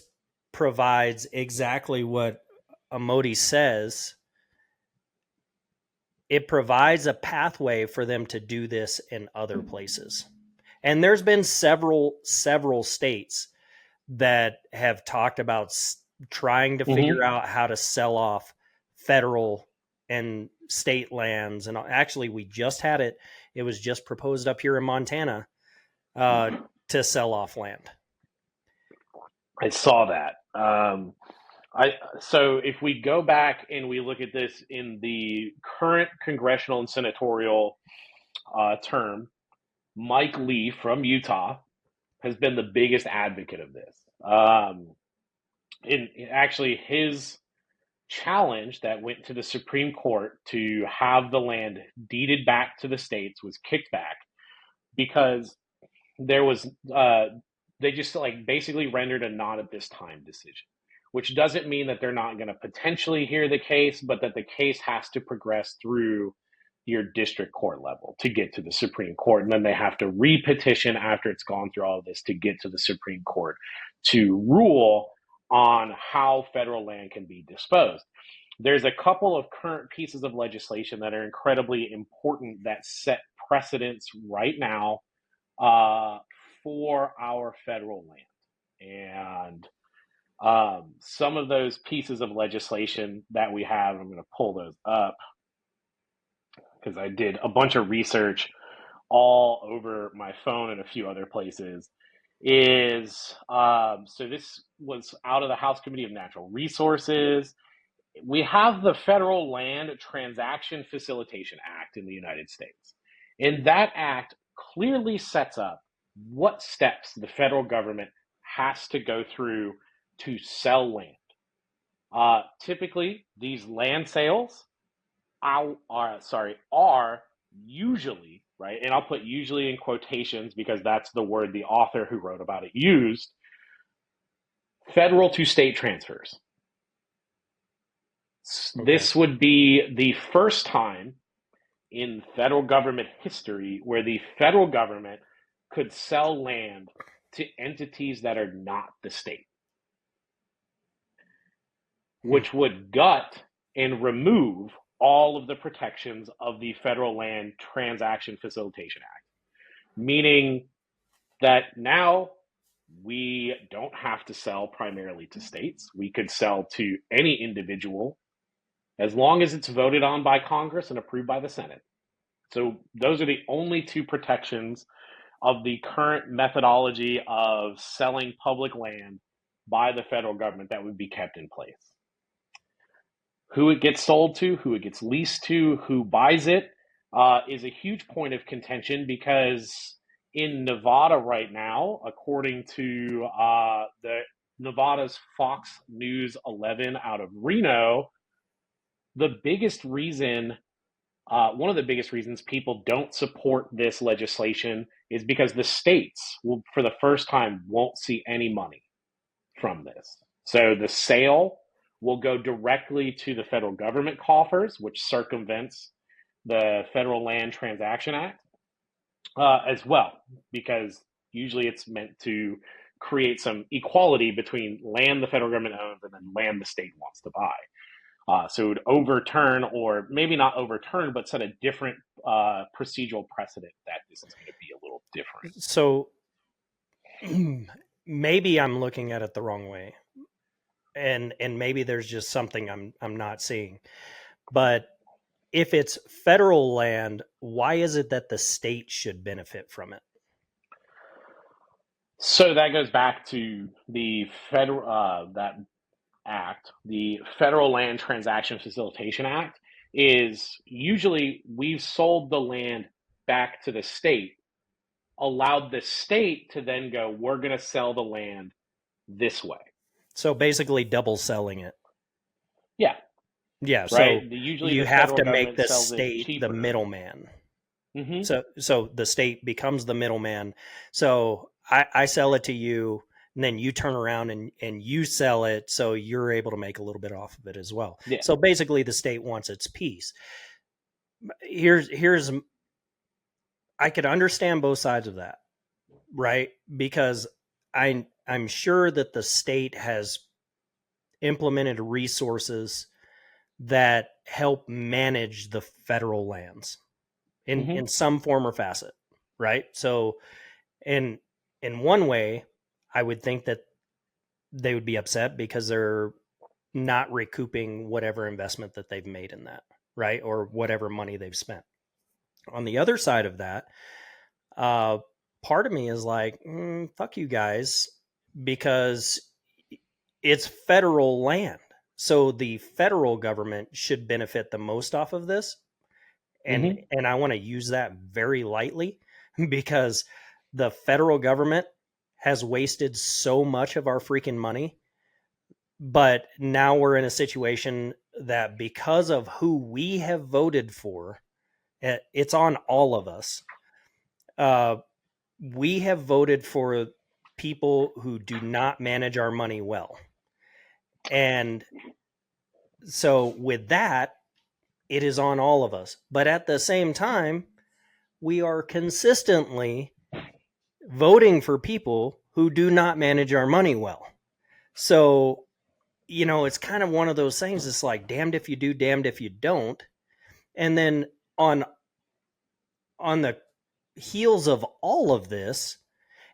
provides exactly what Amodi says. It provides a pathway for them to do this in other places. And there's been several states that have talked about trying to figure out how to sell off federal and state lands. And actually, we just had it. It was just proposed up here in Montana to sell off land. I saw that. So if we go back and we look at this in the current congressional and senatorial term, Mike Lee from Utah has been the biggest advocate of this. Actually, his challenge that went to the Supreme Court to have the land deeded back to the states was kicked back because there was they just like basically rendered a not at this time decision, which doesn't mean that they're not going to potentially hear the case, but that the case has to progress through your district court level to get to the Supreme Court. And then they have to re-petition after it's gone through all of this to get to the Supreme Court to rule on how federal land can be disposed. There's a couple of current pieces of legislation that are incredibly important that set precedents right now for our federal land. And some of those pieces of legislation that we have, I'm going to pull those up because I did a bunch of research all over my phone and a few other places, so this was out of the House Committee of Natural Resources. We have the Federal Land Transaction Facilitation Act in the United States. And that act clearly sets up what steps the federal government has to go through to sell land. Typically, these land sales are usually, right, and I'll put usually in quotations because that's the word the author who wrote about it used, federal to state transfers. Okay. This would be the first time in federal government history where the federal government could sell land to entities that are not the state, which would gut and remove all of the protections of the Federal Land Transaction Facilitation Act, meaning that now we don't have to sell primarily to states. We could sell to any individual as long as it's voted on by Congress and approved by the Senate. So those are the only two protections of the current methodology of selling public land by the federal government that would be kept in place. Who it gets sold to, who it gets leased to, who buys it is a huge point of contention because in Nevada right now, according to the Nevada's Fox News 11 out of Reno, the biggest reason, one of the biggest reasons people don't support this legislation is because the states will, for the first time, won't see any money from this. So the sale will go directly to the federal government coffers, which circumvents the Federal Land Transaction Act as well, because usually it's meant to create some equality between land the federal government owns and then land the state wants to buy. So it would overturn, or maybe not overturn, but set a different procedural precedent that this is going to be a little different. So maybe I'm looking at it the wrong way. And maybe there's just something I'm not seeing. But if it's federal land, why is it that the state should benefit from it? So that goes back to the federal that act, the Federal Land Transaction Facilitation Act. Is usually we've sold the land back to the state, allowed the state to then go, we're going to sell the land this way. So basically double selling it. Yeah. Yeah. Right? So usually you have to make the state the middleman. Mm-hmm. So the state becomes the middleman. So I sell it to you, and then you turn around and you sell it, so you're able to make a little bit off of it as well. Yeah. So basically the state wants its piece. Here's I could understand both sides of that, right? Because I'm sure that the state has implemented resources that help manage the federal lands in some form or facet, right? So in one way, I would think that they would be upset because they're not recouping whatever investment that they've made in that, right? Or whatever money they've spent. On the other side of that, part of me is like, fuck you guys, because it's federal land. So the federal government should benefit the most off of this. And I want to use that very lightly because the federal government has wasted so much of our freaking money. But now we're in a situation that because of who we have voted for, it's on all of us. We have voted for people who do not manage our money well. And so with that, it is on all of us. But at the same time, we are consistently voting for people who do not manage our money well. So, it's kind of one of those things. It's like damned if you do, damned if you don't. And then on the heels of all of this,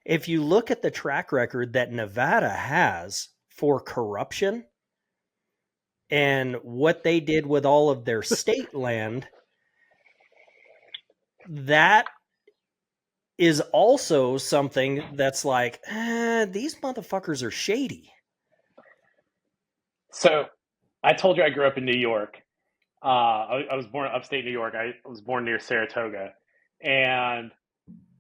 if you look at the track record that Nevada has for corruption and what they did with all of their state land, that is also something that's like, these motherfuckers are shady. So I told you I grew up in New York. I was born upstate New York. I was born near Saratoga, and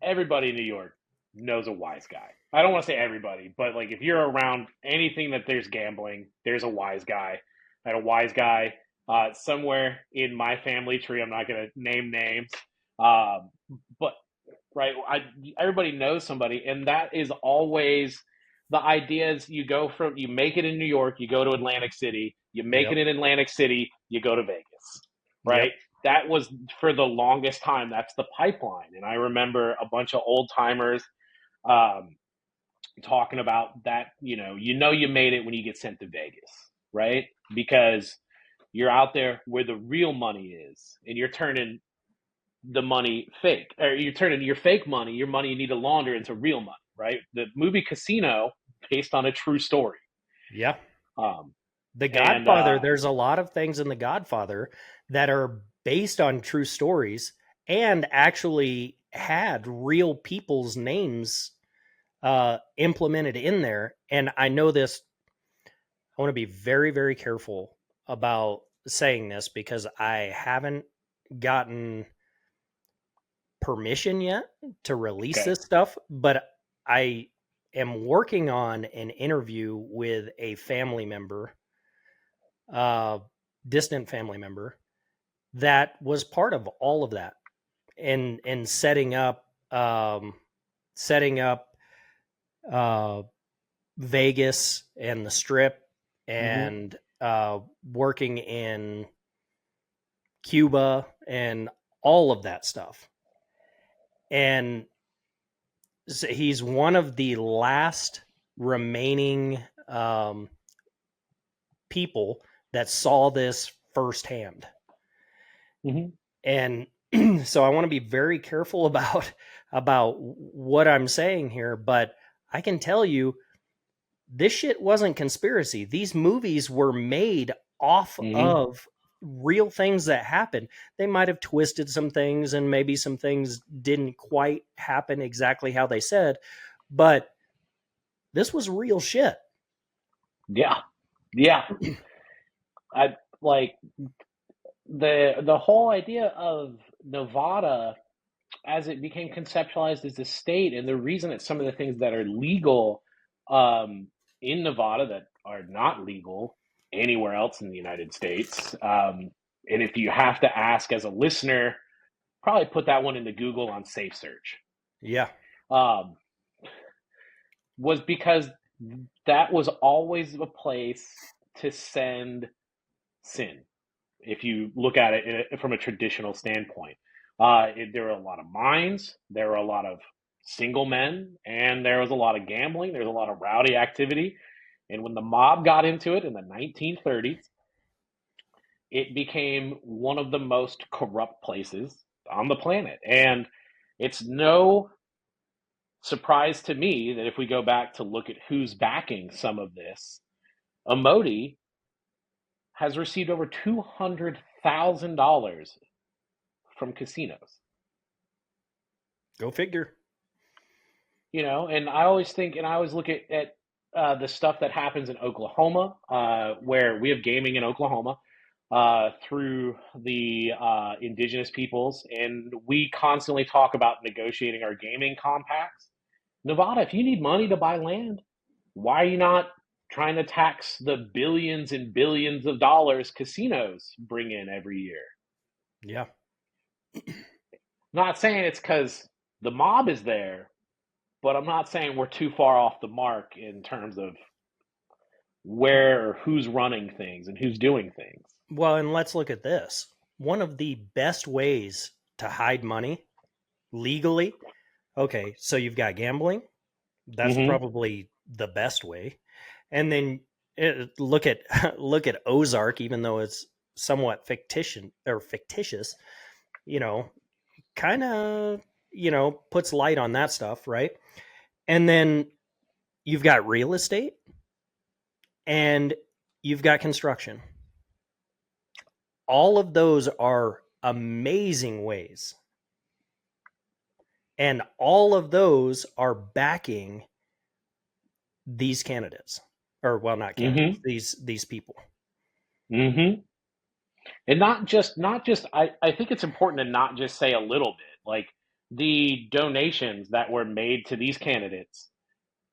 everybody in New York knows a wise guy. I don't want to say everybody, but like if you're around anything that there's gambling, there's a wise guy. I had a wise guy somewhere in my family tree. I'm not going to name names, but right, everybody knows somebody, and that is always the idea. Is you make it in New York, you go to Atlantic City, you make it in Atlantic City, you go to Vegas, right? Yep. That was for the longest time. That's the pipeline. And I remember a bunch of old timers talking about that. You made it when you get sent to Vegas, right? Because you're out there where the real money is, and you're turning the money fake, or you're turning your fake money, your money you need to launder, into real money, right? The movie Casino, based on a true story. Yeah. The Godfather, and there's a lot of things in The Godfather that are based on true stories and actually had real people's names implemented in there. And I know this, I want to be very, very careful about saying this because I haven't gotten permission yet to release Okay. this stuff, but I am working on an interview with a family member, distant family member, that was part of all of that, and setting up Vegas and the Strip, and working in Cuba and all of that stuff. And so he's one of the last remaining people that saw this firsthand. And so I want to be very careful about what I'm saying here, but I can tell you this shit wasn't conspiracy. These movies were made off of real things that happened. They might have twisted some things, and maybe some things didn't quite happen exactly how they said, but this was real shit. Yeah. I like the whole idea of Nevada as it became conceptualized as a state, and the reason that some of the things that are legal in Nevada that are not legal anywhere else in the United States. And if you have to ask as a listener, probably put that one into Google on safe search. Yeah. Was because that was always a place to send sin. If you look at it from a traditional standpoint, there were a lot of mines, there were a lot of single men, and there was a lot of gambling. There was a lot of rowdy activity. And when the mob got into it in the 1930s, it became one of the most corrupt places on the planet. And it's no surprise to me that if we go back to look at who's backing some of this, Amodi has received over $200,000 from casinos. Go figure. And I always think, and I always look at the stuff that happens in Oklahoma, where we have gaming in Oklahoma through the Indigenous peoples, and we constantly talk about negotiating our gaming compacts. Nevada, if you need money to buy land, why are you not trying to tax the billions and billions of dollars casinos bring in every year? Yeah. Not saying it's because the mob is there, but I'm not saying we're too far off the mark in terms of where or who's running things and who's doing things. Well, and let's look at this. One of the best ways to hide money legally. Okay, so you've got gambling. That's Mm-hmm. probably the best way. And then look at look at Ozark, even though it's somewhat fictitious, you know, kind of, puts light on that stuff, right? And then you've got real estate and you've got construction. All of those are amazing ways. And all of those are backing these candidates. Or well, not candidates, Mm-hmm. these people. Mm-hmm. And I think it's important to not just say a little bit. Like the donations that were made to these candidates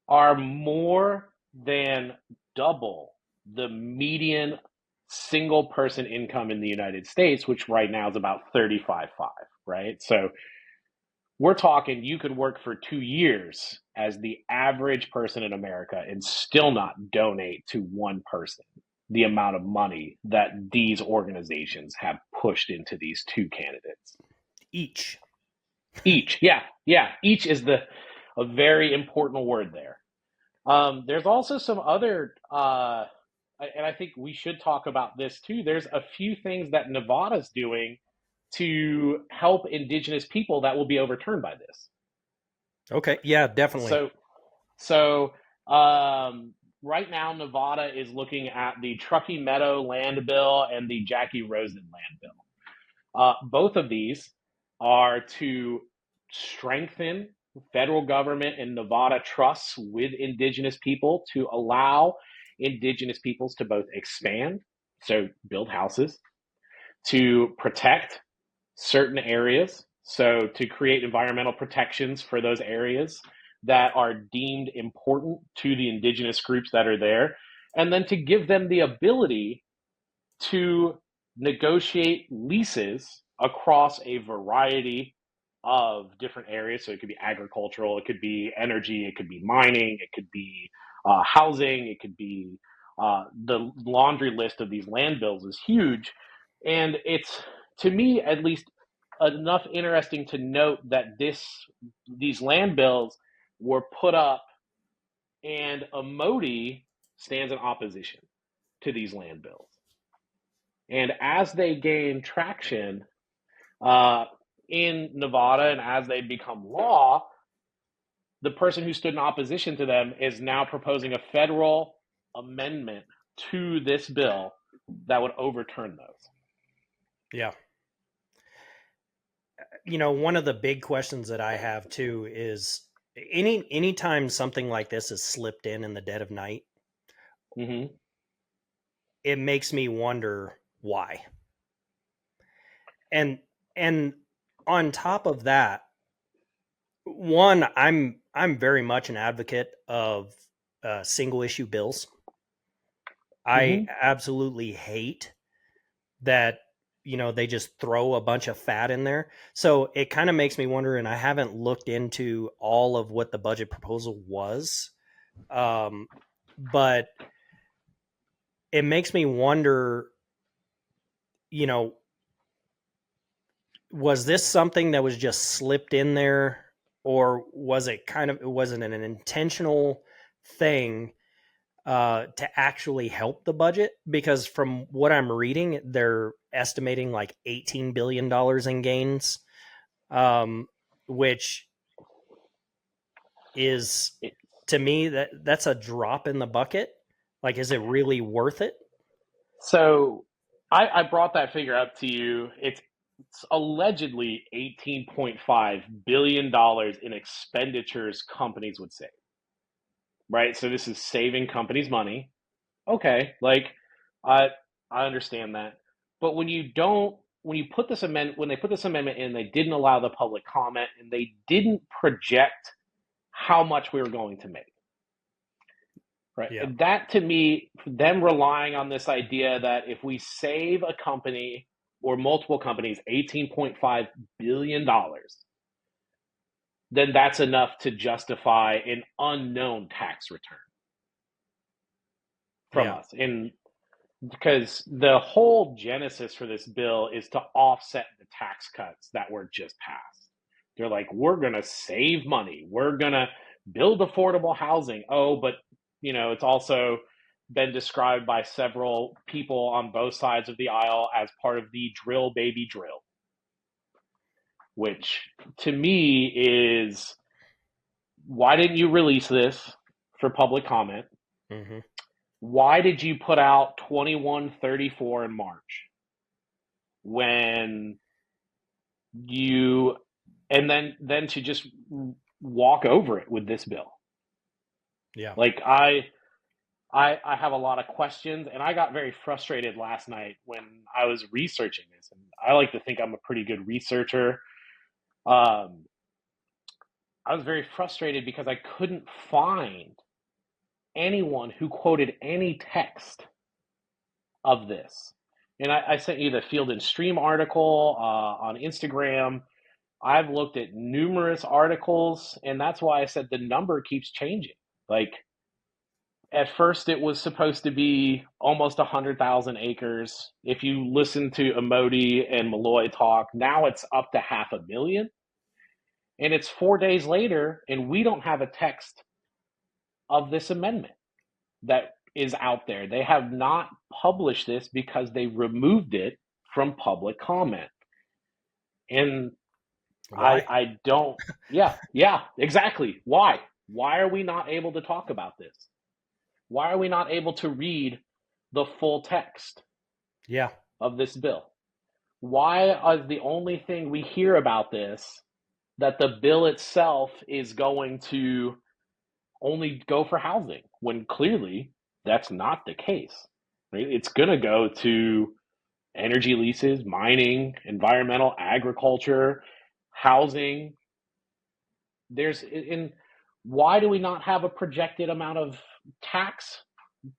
are more than double the median single person income in the United States, which right now is about 35.5, right? So we're talking you could work for 2 years as the average person in America and still not donate to one person the amount of money that these organizations have pushed into these two candidates. Each. Each, yeah, yeah, each is a very important word there. There's also some other, and I think we should talk about this too. There's a few things that Nevada's doing to help Indigenous people that will be overturned by this. Okay. Yeah, definitely. So, so right now, Nevada is looking at the Truckee Meadow land bill and the Jackie Rosen land bill. Both of these are to strengthen federal government and Nevada trusts with Indigenous people to allow Indigenous peoples to both expand, so build houses, to protect certain areas, so to create environmental protections for those areas that are deemed important to the Indigenous groups that are there, and then to give them the ability to negotiate leases across a variety of different areas. So it could be agricultural, it could be energy, it could be mining, it could be housing, it could be the laundry list of these land bills is huge. And it's, to me at least, enough interesting to note that these land bills were put up and a Modi stands in opposition to these land bills. And as they gain traction uh, in Nevada and as they become law, the person who stood in opposition to them is now proposing a federal amendment to this bill that would overturn those. Yeah. One of the big questions that I have too is anytime something like this is slipped in the dead of night, Mm-hmm. it makes me wonder why. And on top of that, one, I'm very much an advocate of single issue bills. I Mm-hmm. absolutely hate that they just throw a bunch of fat in there. So it kind of makes me wonder, and I haven't looked into all of what the budget proposal was, but it makes me wonder, you know, was this something that was just slipped in there, or was it an intentional thing to actually help the budget? Because from what I'm reading, they're estimating like $18 billion in gains, which is, to me, that's a drop in the bucket. Like, is it really worth it? So I brought that figure up to you. It's allegedly $18.5 billion in expenditures companies would save, right? So this is saving companies money. Okay, like I I understand that. But when you put this amendment when they put this amendment in, they didn't allow the public comment and they didn't project how much we were going to make. Right. Yeah. And that to me, them relying on this idea that if we save a company or multiple companies $18.5 billion, then that's enough to justify an unknown tax return from us. And because the whole genesis for this bill is to offset the tax cuts that were just passed. They're like, we're going to save money. We're going to build affordable housing. Oh, but it's also been described by several people on both sides of the aisle as part of the drill baby drill, which to me is, why didn't you release this for public comment? Mm-hmm. Why did you put out 2134 in March when you, and then to just walk over it with this bill? Yeah. Like I have a lot of questions, and I got very frustrated last night when I was researching this. And I like to think I'm a pretty good researcher. I was very frustrated because I couldn't find anyone who quoted any text of this. And I sent you the Field and Stream article on Instagram. I've looked at numerous articles, and that's why I said the number keeps changing. Like, at first, it was supposed to be almost 100,000 acres. If you listen to Emoti and Malloy talk, now it's up to 500,000. And it's 4 days later, and we don't have a text of this amendment that is out there. They have not published this because they removed it from public comment. And Why? I don't, yeah, exactly. Why? Why are we not able to talk about this? Why are we not able to read the full text of this bill? Why is the only thing we hear about this that the bill itself is going to only go for housing, when clearly that's not the case? Right? It's going to go to energy leases, mining, environmental, agriculture, housing. Why do we not have a projected amount of tax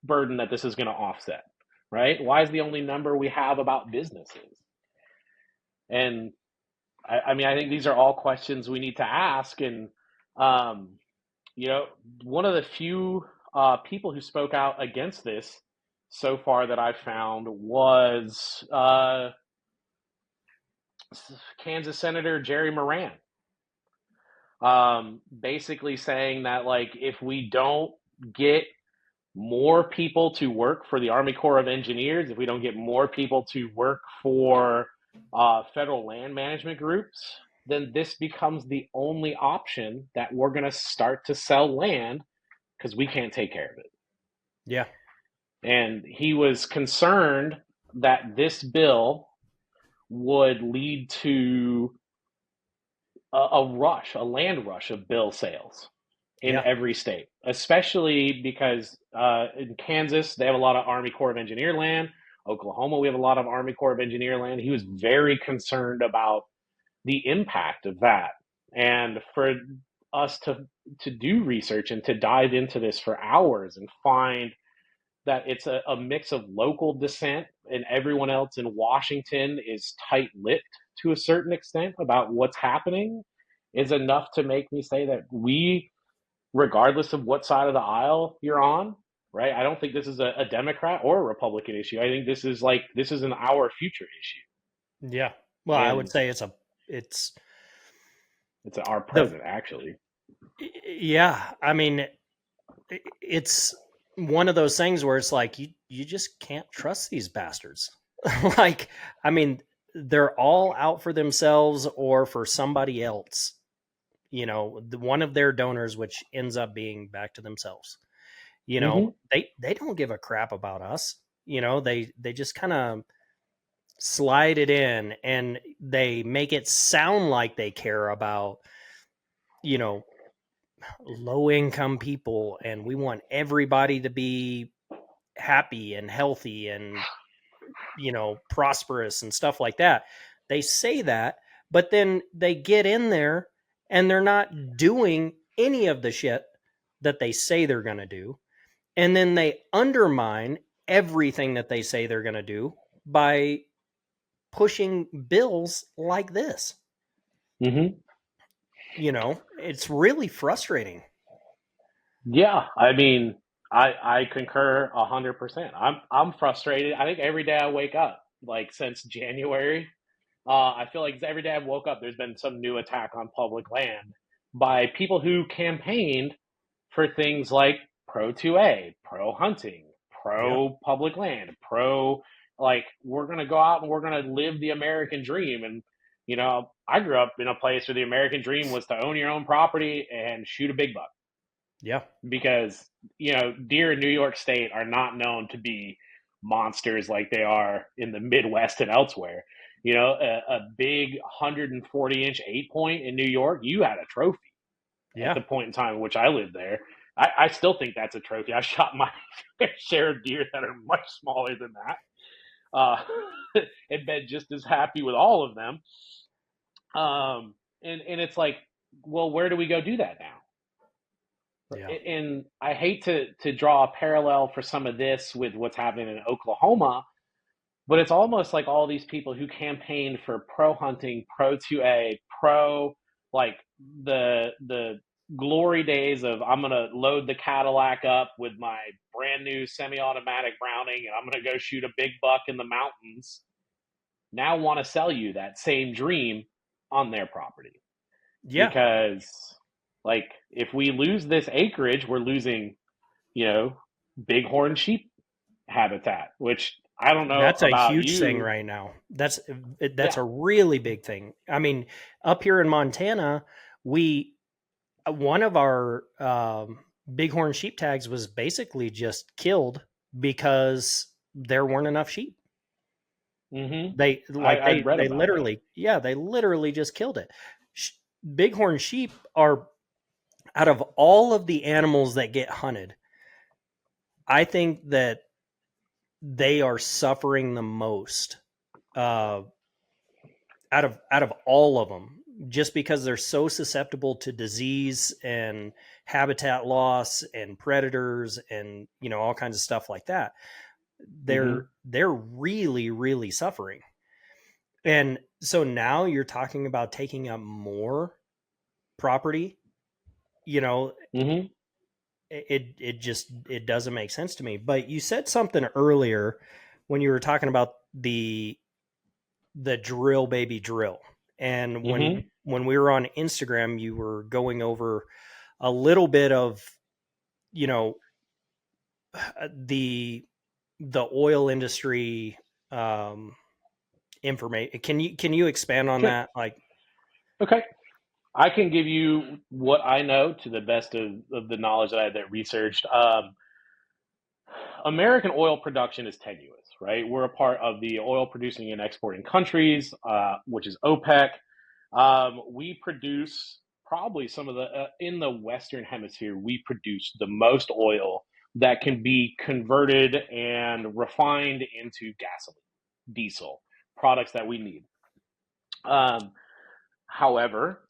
burden that this is going to offset? Right? Why is the only number we have about businesses? And I mean, I think these are all questions we need to ask. And one of the few people who spoke out against this so far that I found was Kansas Senator Jerry Moran, basically saying that, like, if we don't get more people to work for the Army Corps of Engineers, if we don't get more people to work for federal land management groups, then this becomes the only option that we're going to start to sell land because we can't take care of it. Yeah. And he was concerned that this bill would lead to a land rush of bill sales in every state, especially because in Kansas, they have a lot of Army Corps of Engineer land. Oklahoma, we have a lot of Army Corps of Engineer land. He was very concerned about the impact of that. And for us to do research and to dive into this for hours and find that it's a mix of local dissent and everyone else in Washington is tight-lipped to a certain extent about what's happening, is enough to make me say that we, regardless of what side of the aisle you're on, right? I don't think this is a Democrat or a Republican issue. I think this is an our future issue. Yeah. Well, I would say it's our present, actually. Yeah. I mean, it's one of those things where it's like, you just can't trust these bastards. Like, I mean, they're all out for themselves or for somebody else, one of their donors, which ends up being back to themselves. They don't give a crap about us. They just kind of slide it in, and they make it sound like they care about, low income people, and we want everybody to be happy and healthy and, prosperous and stuff like that. They say that, but then they get in there and they're not doing any of the shit that they say they're going to do. And then they undermine everything that they say they're going to do by pushing bills like this. Mm-hmm. It's really frustrating. Yeah, I mean, I concur 100%. I'm frustrated. I think every day I wake up, like since January, I feel like every day I've woke up, there's been some new attack on public land by people who campaigned for things like pro 2A, pro hunting, Yeah. pro public land, pro like we're gonna go out and we're gonna live the American dream. And I grew up in a place where the American dream was to own your own property and shoot a big buck Yeah. because deer in New York State are not known to be monsters like they are in the Midwest and elsewhere. A big 140-inch 8-point in New York, you had a trophy at Yeah. the point in time in which I lived there. I still think that's a trophy. I shot my share of deer that are much smaller than that, and been just as happy with all of them. And it's like, well, where do we go do that now? Yeah. And I hate to draw a parallel for some of this with what's happening in Oklahoma, but it's almost like all these people who campaigned for pro hunting, pro 2A, pro like the glory days of I'm gonna load the Cadillac up with my brand new semi-automatic Browning and I'm gonna go shoot a big buck in the mountains. Now want to sell you that same dream on their property Yeah. because like if we lose this acreage, we're losing bighorn sheep habitat, which I don't know That's a about huge thing you. right now. That's Yeah. a really big thing. I mean, up here in Montana, we one of our bighorn sheep tags was basically just killed because there weren't enough sheep. Mm-hmm. They like I'd read they about that. literally, yeah, they literally just killed it. Bighorn sheep are, out of all of the animals that get hunted, I think that they are suffering the most, uh, out of all of them, just because they're so susceptible to disease and habitat loss and predators and all kinds of stuff like that. Mm-hmm. They're really, really suffering. And so now you're talking about taking up more property. you know Mm-hmm. it doesn't make sense to me. But you said something earlier when you were talking about the drill baby drill, and Mm-hmm. when we were on Instagram, you were going over a little bit of you know the oil industry information. Can you expand on Sure. that? Like, Okay. I can give you what I know to the best of the knowledge that I that researched. American oil production is tenuous, right? We're a part of the oil producing and exporting countries, which is OPEC. We produce probably some of in the Western Hemisphere, we produce the most oil that can be converted and refined into gasoline, diesel, products that we need. Um, However,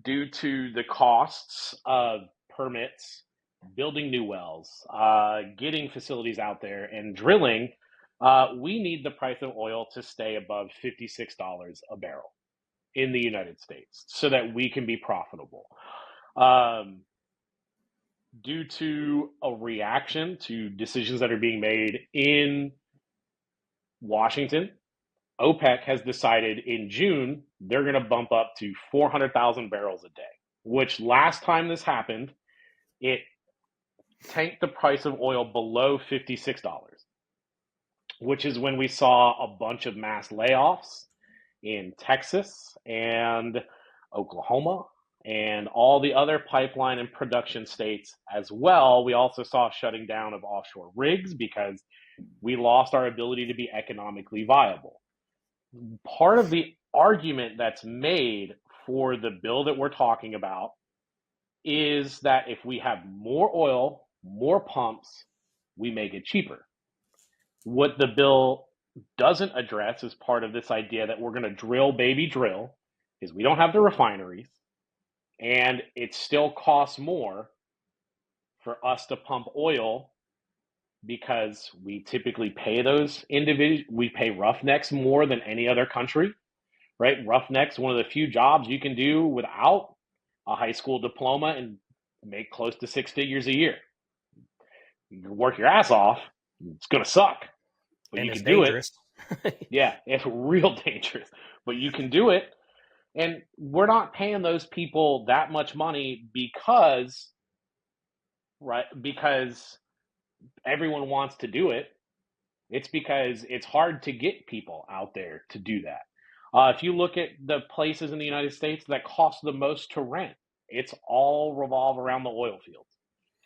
due to the costs of permits, building new wells, getting facilities out there, and drilling, we need the price of oil to stay above $56 a barrel in the United States so that we can be profitable. Um, Due to a reaction to decisions that are being made in Washington, OPEC has decided in June they're going to bump up to 400,000 barrels a day, which last time this happened, it tanked the price of oil below $56, which is when we saw a bunch of mass layoffs in Texas and Oklahoma and all the other pipeline and production states as well. We also saw shutting down of offshore rigs because we lost our ability to be economically viable. Part of the argument that's made for the bill that we're talking about is that if we have more oil, more pumps, we make it cheaper. What the bill doesn't address as part of this idea that we're going to drill baby drill is we don't have the refineries And it still costs more for us to pump oil because we typically pay those individuals, we pay roughnecks more than any other country, right? Roughnecks, one of the few jobs you can do without a high school diploma and make close to 6 figures a year. You can work your ass off, it's going to suck, but And you it's can do it. dangerous. Yeah, it's real dangerous, but you can do it. And we're not paying those people that much money because, right, because everyone wants to do it. It's because it's hard to get people out there to do that. If you look at the places in the United States that cost the most to rent, it's all revolve around the oil fields.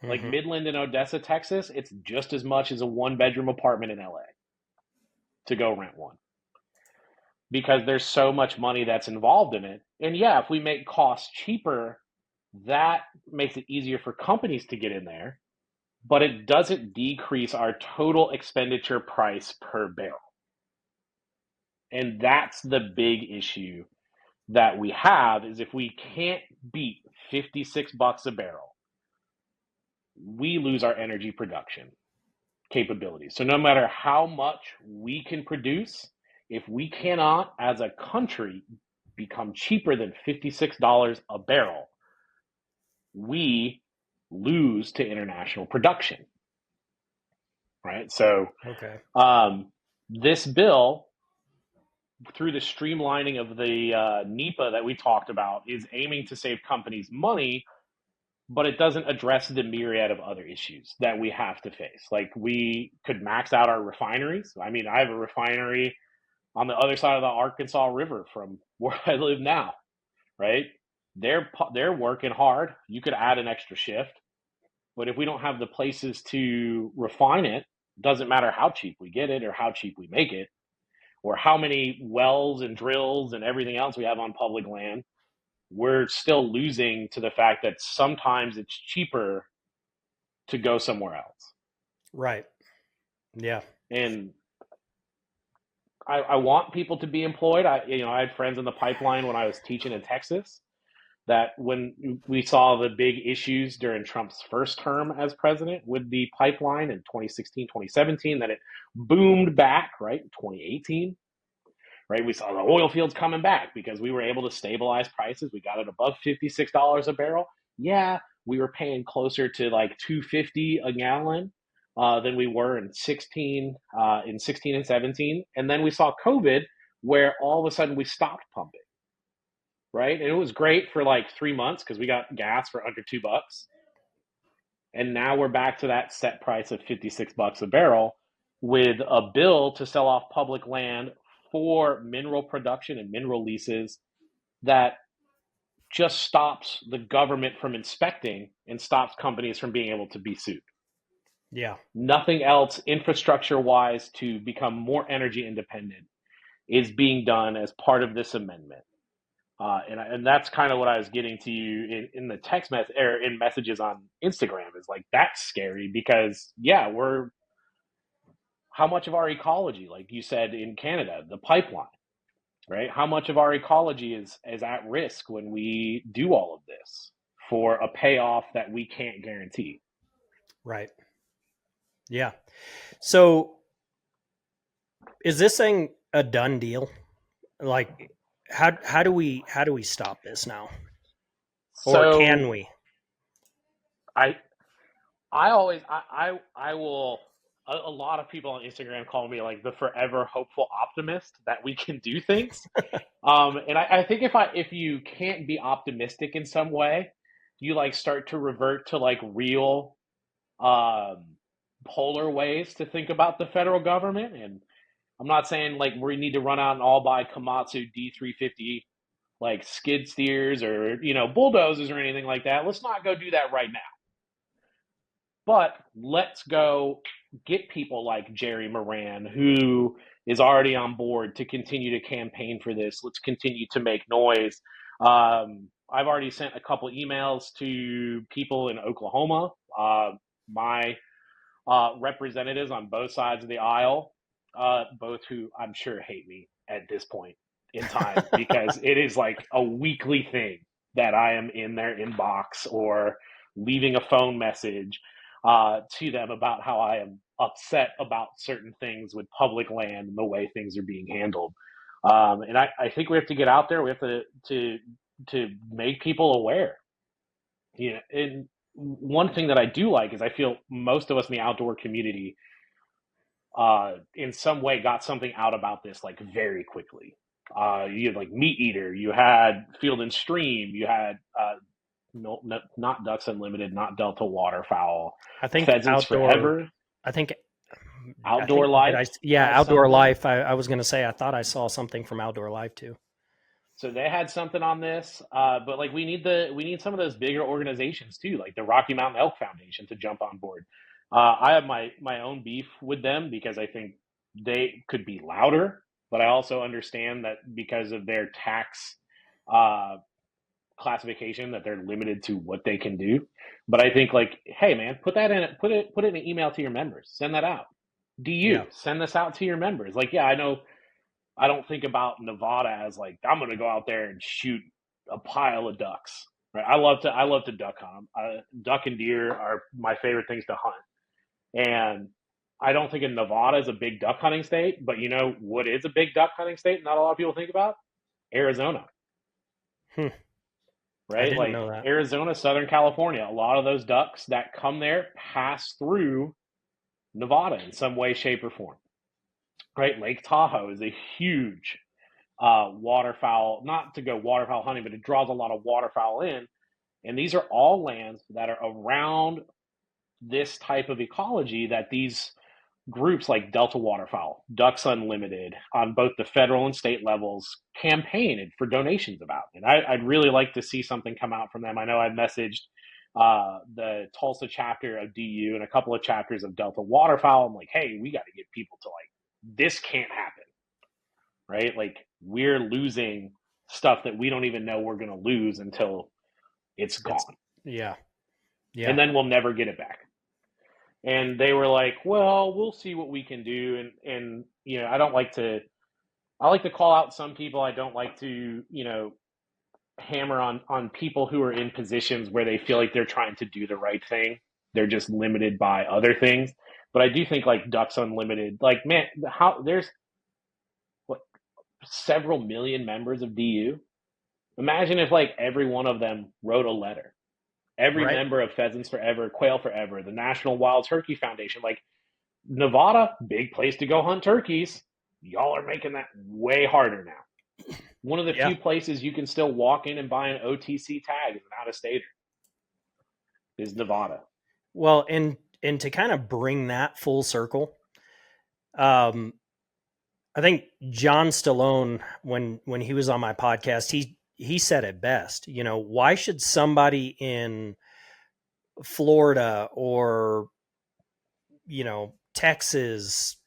Like Mm-hmm. Midland and Odessa, Texas, it's just as much as a one-bedroom apartment in LA to go rent one because there's so much money that's involved in it. And yeah, if we make costs cheaper, that makes it easier for companies to get in there, but it doesn't decrease our total expenditure price per barrel. And that's the big issue that we have is if we can't beat $56 a barrel, we lose our energy production capabilities. So no matter how much we can produce, if we cannot, as a country, become cheaper than $56 a barrel, we lose to international production, right? So Okay. this bill, through the streamlining of the NEPA that we talked about, is aiming to save companies money, but it doesn't address the myriad of other issues that we have to face. Like we could max out our refineries. I mean, I have a refinery on the other side of the Arkansas River from where I live now, right? They're working hard. You could add an extra shift, but if we don't have the places to refine it, doesn't matter how cheap we get it or how cheap we make it, or how many wells and drills and everything else we have on public land, we're still losing to the fact that sometimes it's cheaper to go somewhere else. Right. Yeah. And I want people to be employed. I had friends in the pipeline when I was teaching in Texas that when we saw the big issues during Trump's first term as president with the pipeline in 2016, 2017, that it boomed back, right? 2018, right? We saw the oil fields coming back because we were able to stabilize prices. We got it above $56 a barrel. Yeah, we were paying closer to like $2.50 a gallon than we were in 16 and 17. And then we saw COVID where all of a sudden we stopped pumping, right? And it was great for like 3 months because we got gas for under $2. And now we're back to that set price of $56 a barrel with a bill to sell off public land for mineral production and mineral leases that just stops the government from inspecting and stops companies from being able to be sued. Yeah. Nothing else infrastructure wise to become more energy independent is being done as part of this amendment. And that's kind of what I was getting to you in the text message or in messages on Instagram is like, that's scary because yeah, how much of our ecology, like you said in Canada, the pipeline, right? How much of our ecology is at risk when we do all of this for a payoff that we can't guarantee? Right. Yeah. So is this thing a done deal? Like how do we stop this now? Or can So we? I I always I will a lot of people on Instagram call me like the forever hopeful optimist that we can do things. And I think if you can't be optimistic in some way, you like start to revert to like real um, polar ways to think about the federal government. And I'm not saying like we need to run out and all buy Komatsu D350 like skid steers or bulldozers or anything like that. Let's not go do that right now. But let's go get people like Jerry Moran, who is already on board to continue to campaign for this. Let's continue to make noise. I've already sent a couple emails to people in Oklahoma. My representatives on both sides of the aisle, both who I'm sure hate me at this point in time because it is like a weekly thing that I am in their inbox or leaving a phone message to them about how I am upset about certain things with public land and the way things are being handled. And I think we have to get out there. We have to make people aware. And one thing that I do like is I feel most of us in the outdoor community, in some way, got something out about this like very quickly. You had like Meat Eater, you had Field and Stream, you had no, not Ducks Unlimited, not Delta Waterfowl, I think Pheasants Forever, I think Outdoor Life yeah, has Outdoor something. Life. I was going to say, I thought I saw something from Outdoor Life too. So they had something on this, but like we need some of those bigger organizations too, like the Rocky Mountain Elk Foundation, to jump on board. I have my own beef with them because I think they could be louder, but I also understand that because of their tax uh, classification, that they're limited to what they can do. But I think like, hey man, put it in an email to your members, send that out. Yeah. Send this out to your members. Like, yeah, I know I don't think about Nevada as like I'm going to go out there and shoot a pile of ducks. Right? I love to duck hunt. Duck and deer are my favorite things to hunt, and I don't think of Nevada as a big duck hunting state. But you know what is a big duck hunting state? Not a lot of people think about Arizona, Hmm. I right? didn't Like know that. Arizona, Southern California. A lot of those ducks that come there pass through Nevada in some way, shape, or form. Right? Lake Tahoe is a huge waterfowl, not to go waterfowl hunting, but it draws a lot of waterfowl in. And these are all lands that are around this type of ecology that these groups like Delta Waterfowl, Ducks Unlimited, on both the federal and state levels, campaign for donations about. And I'd really like to see something come out from them. I know I messaged the Tulsa chapter of DU and a couple of chapters of Delta Waterfowl. I'm like, hey, we got to get people to like, this can't happen, right? Like we're losing stuff that we don't even know we're going to lose until it's It's gone. yeah. And Yeah. then we'll never get it back. And they were like, well, we'll see what we can do. And you know, I like to call out some people. I don't like to, you know, hammer on people who are in positions where they feel like they're trying to do the right thing. They're just limited by other things. But I do think like Ducks Unlimited, like man, how there's what several million members of DU. Imagine if like every one of them wrote a letter. Every Right. member of Pheasants Forever, Quail Forever, the National Wild Turkey Foundation, like Nevada, big place to go hunt turkeys. Y'all are making that way harder now. One of the Yeah. few places you can still walk in and buy an OTC tag as an out of stater is Nevada. Well, and to kind of bring that full circle, um, I think John Stallone, when he was on my podcast, he said it best. You know, why should somebody in Florida or Texas,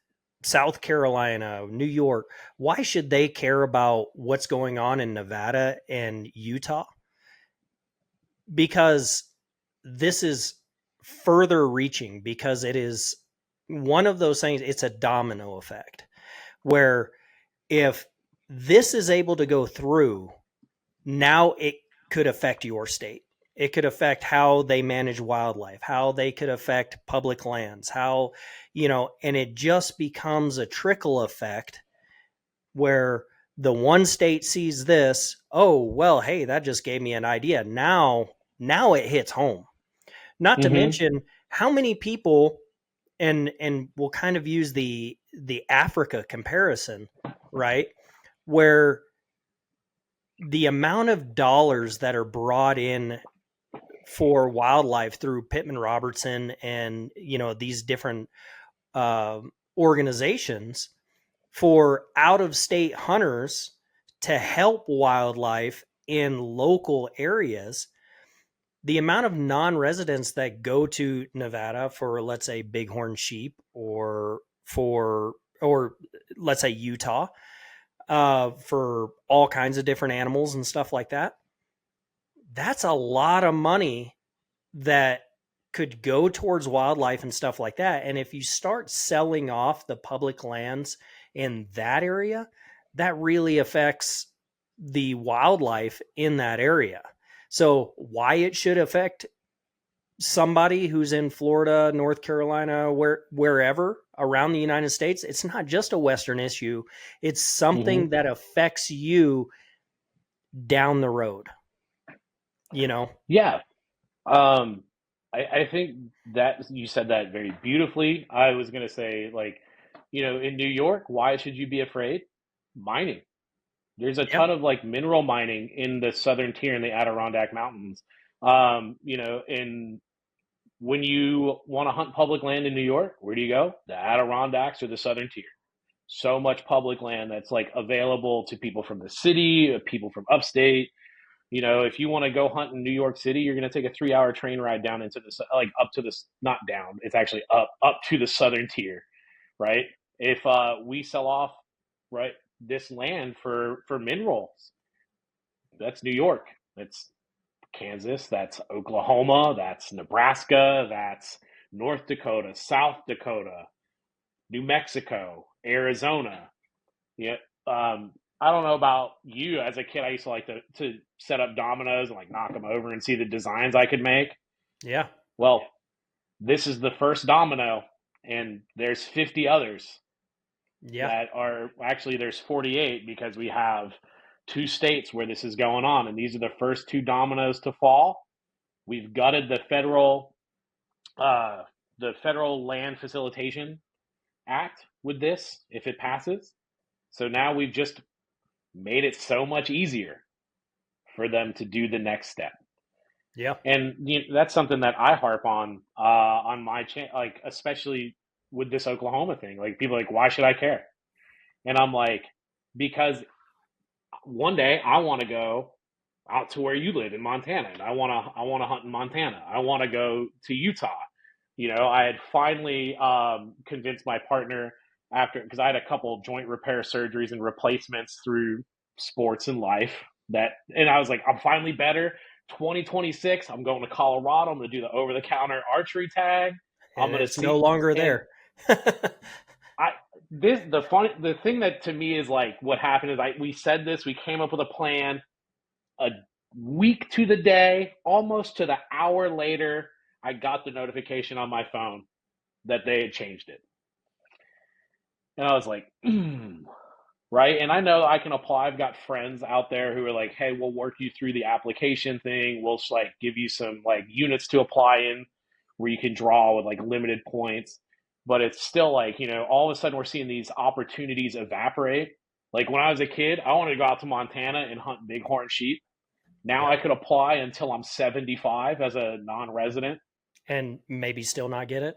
South Carolina, New York, why should they care about what's going on in Nevada and Utah? Because this is further reaching, because it is one of those things, it's a domino effect where if this is able to go through, now it could affect your state. It could affect how they manage wildlife, how they could affect public lands, how, and it just becomes a trickle effect where the one state sees this, oh, well, hey, that just gave me an idea. Now it hits home. Not to Mm-hmm. mention how many people, and we'll kind of use the Africa comparison, right? Where the amount of dollars that are brought in for wildlife through Pittman Robertson and these different organizations for out of state hunters to help wildlife in local areas, the amount of non-residents that go to Nevada for, let's say, bighorn sheep or let's say Utah for all kinds of different animals and stuff like that, that's a lot of money that could go towards wildlife and stuff like that. And if you start selling off the public lands in that area, that really affects the wildlife in that area. So why it should affect somebody who's in Florida, North Carolina, wherever around the United States, it's not just a Western issue. It's Mm-hmm. something that affects you down the road, you know? Yeah. Um, I think that you said that very beautifully. I was going to say, like, in New York, why should you be afraid? Mining. There's a Yep. ton of like mineral mining in the southern tier in the Adirondack Mountains. In when you want to hunt public land in New York, where do you go? The Adirondacks or the southern tier. So much public land that's like available to people from the city, people from upstate. If you want to go hunt in New York City, you're going to take a 3-hour train ride down into the like up to this, not down. It's actually up to the southern tier, right? If we sell off right this land for minerals, that's New York. That's Kansas. That's Oklahoma. That's Nebraska. That's North Dakota, South Dakota, New Mexico, Arizona. Yeah. I don't know about you. As a kid, I used to like to set up dominoes and like knock them over and see the designs I could make. Yeah. Well, this is the first domino, and there's 50 others Yeah. that are actually there's 48 because we have two states where this is going on, and these are the first two dominoes to fall. We've gutted uh, the federal land facilitation act with this if it passes. So now we've just made it so much easier for them to do the next step. Yeah. And that's something that I harp on my channel, like especially with this Oklahoma thing. Like people are like, why should I care? And I'm like, because one day I want to go out to where you live in Montana, and I want to hunt in Montana. I want to go to Utah. I had finally convinced my partner after because I had a couple joint repair surgeries and replacements through sports and life and I was like, I'm finally better. 2026, I'm going to Colorado. I'm going to do the over the counter archery tag. I'm And going to it's no see longer and there. I the thing that to me is like what happened is we said this, we came up with a plan a week to the day, almost to the hour later, I got the notification on my phone that they had changed it. And I was like, right? And I know I can apply. I've got friends out there who are like, hey, we'll work you through the application thing. We'll just like give you some like units to apply in where you can draw with like limited points. But it's still like, all of a sudden we're seeing these opportunities evaporate. Like when I was a kid, I wanted to go out to Montana and hunt bighorn sheep. Now Yeah. I could apply until I'm 75 as a non-resident. And maybe still not get it.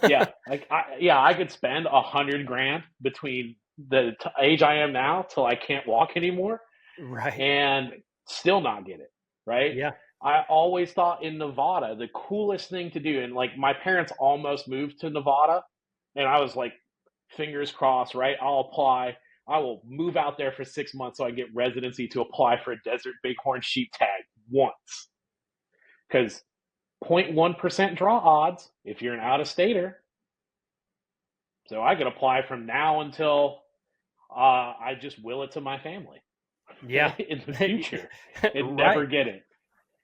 Yeah, I could spend 100 grand between the age I am now till I can't walk anymore, Right. and still not get it. Right? Yeah. I always thought in Nevada the coolest thing to do, and like my parents almost moved to Nevada, and I was like, fingers crossed. Right? I'll apply. I will move out there for 6 months so I get residency to apply for a desert bighorn sheep tag once. Because 0.1% draw odds if you're an out of stater. So I could apply from now until I just will it to my family Yeah. in the future and Right. never get it.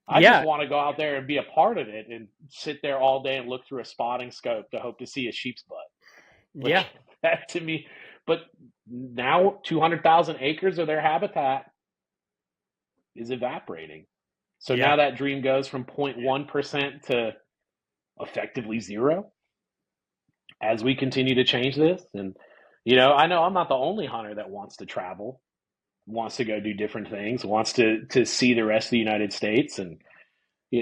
I just Yeah. want to go out there and be a part of it and sit there all day and look through a spotting scope to hope to see a sheep's butt. Yeah. Like that to me. But now 200,000 acres of their habitat is evaporating. So Yeah. now that dream goes from 0.1% to effectively zero as we continue to change this. And, I know I'm not the only hunter that wants to travel, wants to go do different things, wants to see the rest of the United States. And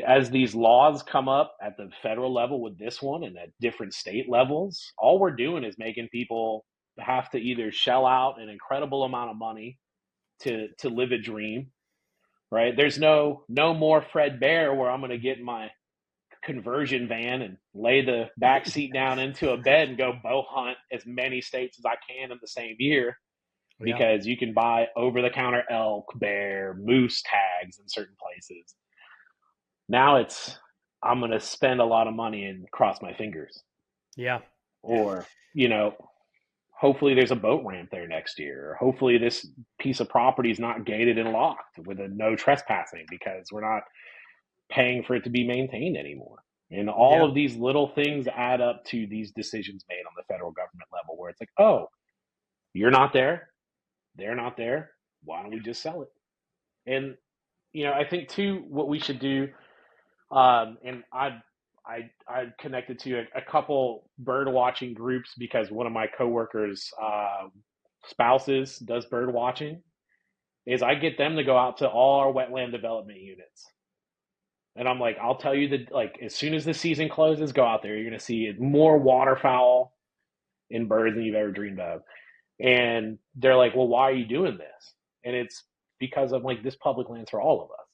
as these laws come up at the federal level with this one and at different state levels, all we're doing is making people have to either shell out an incredible amount of money to live a dream, right? There's no more Fred Bear where I'm going to get in my conversion van and lay the back seat down into a bed and go bow hunt as many states as I can in the same year Yeah. because you can buy over the counter elk, bear, moose tags in certain places. Now I'm going to spend a lot of money and cross my fingers Yeah. or, hopefully there's a boat ramp there next year. Or hopefully this piece of property is not gated and locked with a no trespassing because we're not paying for it to be maintained anymore. And all Yeah. of these little things add up to these decisions made on the federal government level where it's like, oh, you're not there, they're not there. Why don't we just sell it? And I think too, what we should do, and I connected to a couple bird watching groups because one of my coworkers' spouses does bird watching. Is I get them to go out to all our wetland development units, and I'm like, I'll tell you that like as soon as the season closes, go out there. You're gonna see more waterfowl and birds than you've ever dreamed of. And they're like, well, why are you doing this? And it's because I'm like, this public land's for all of us.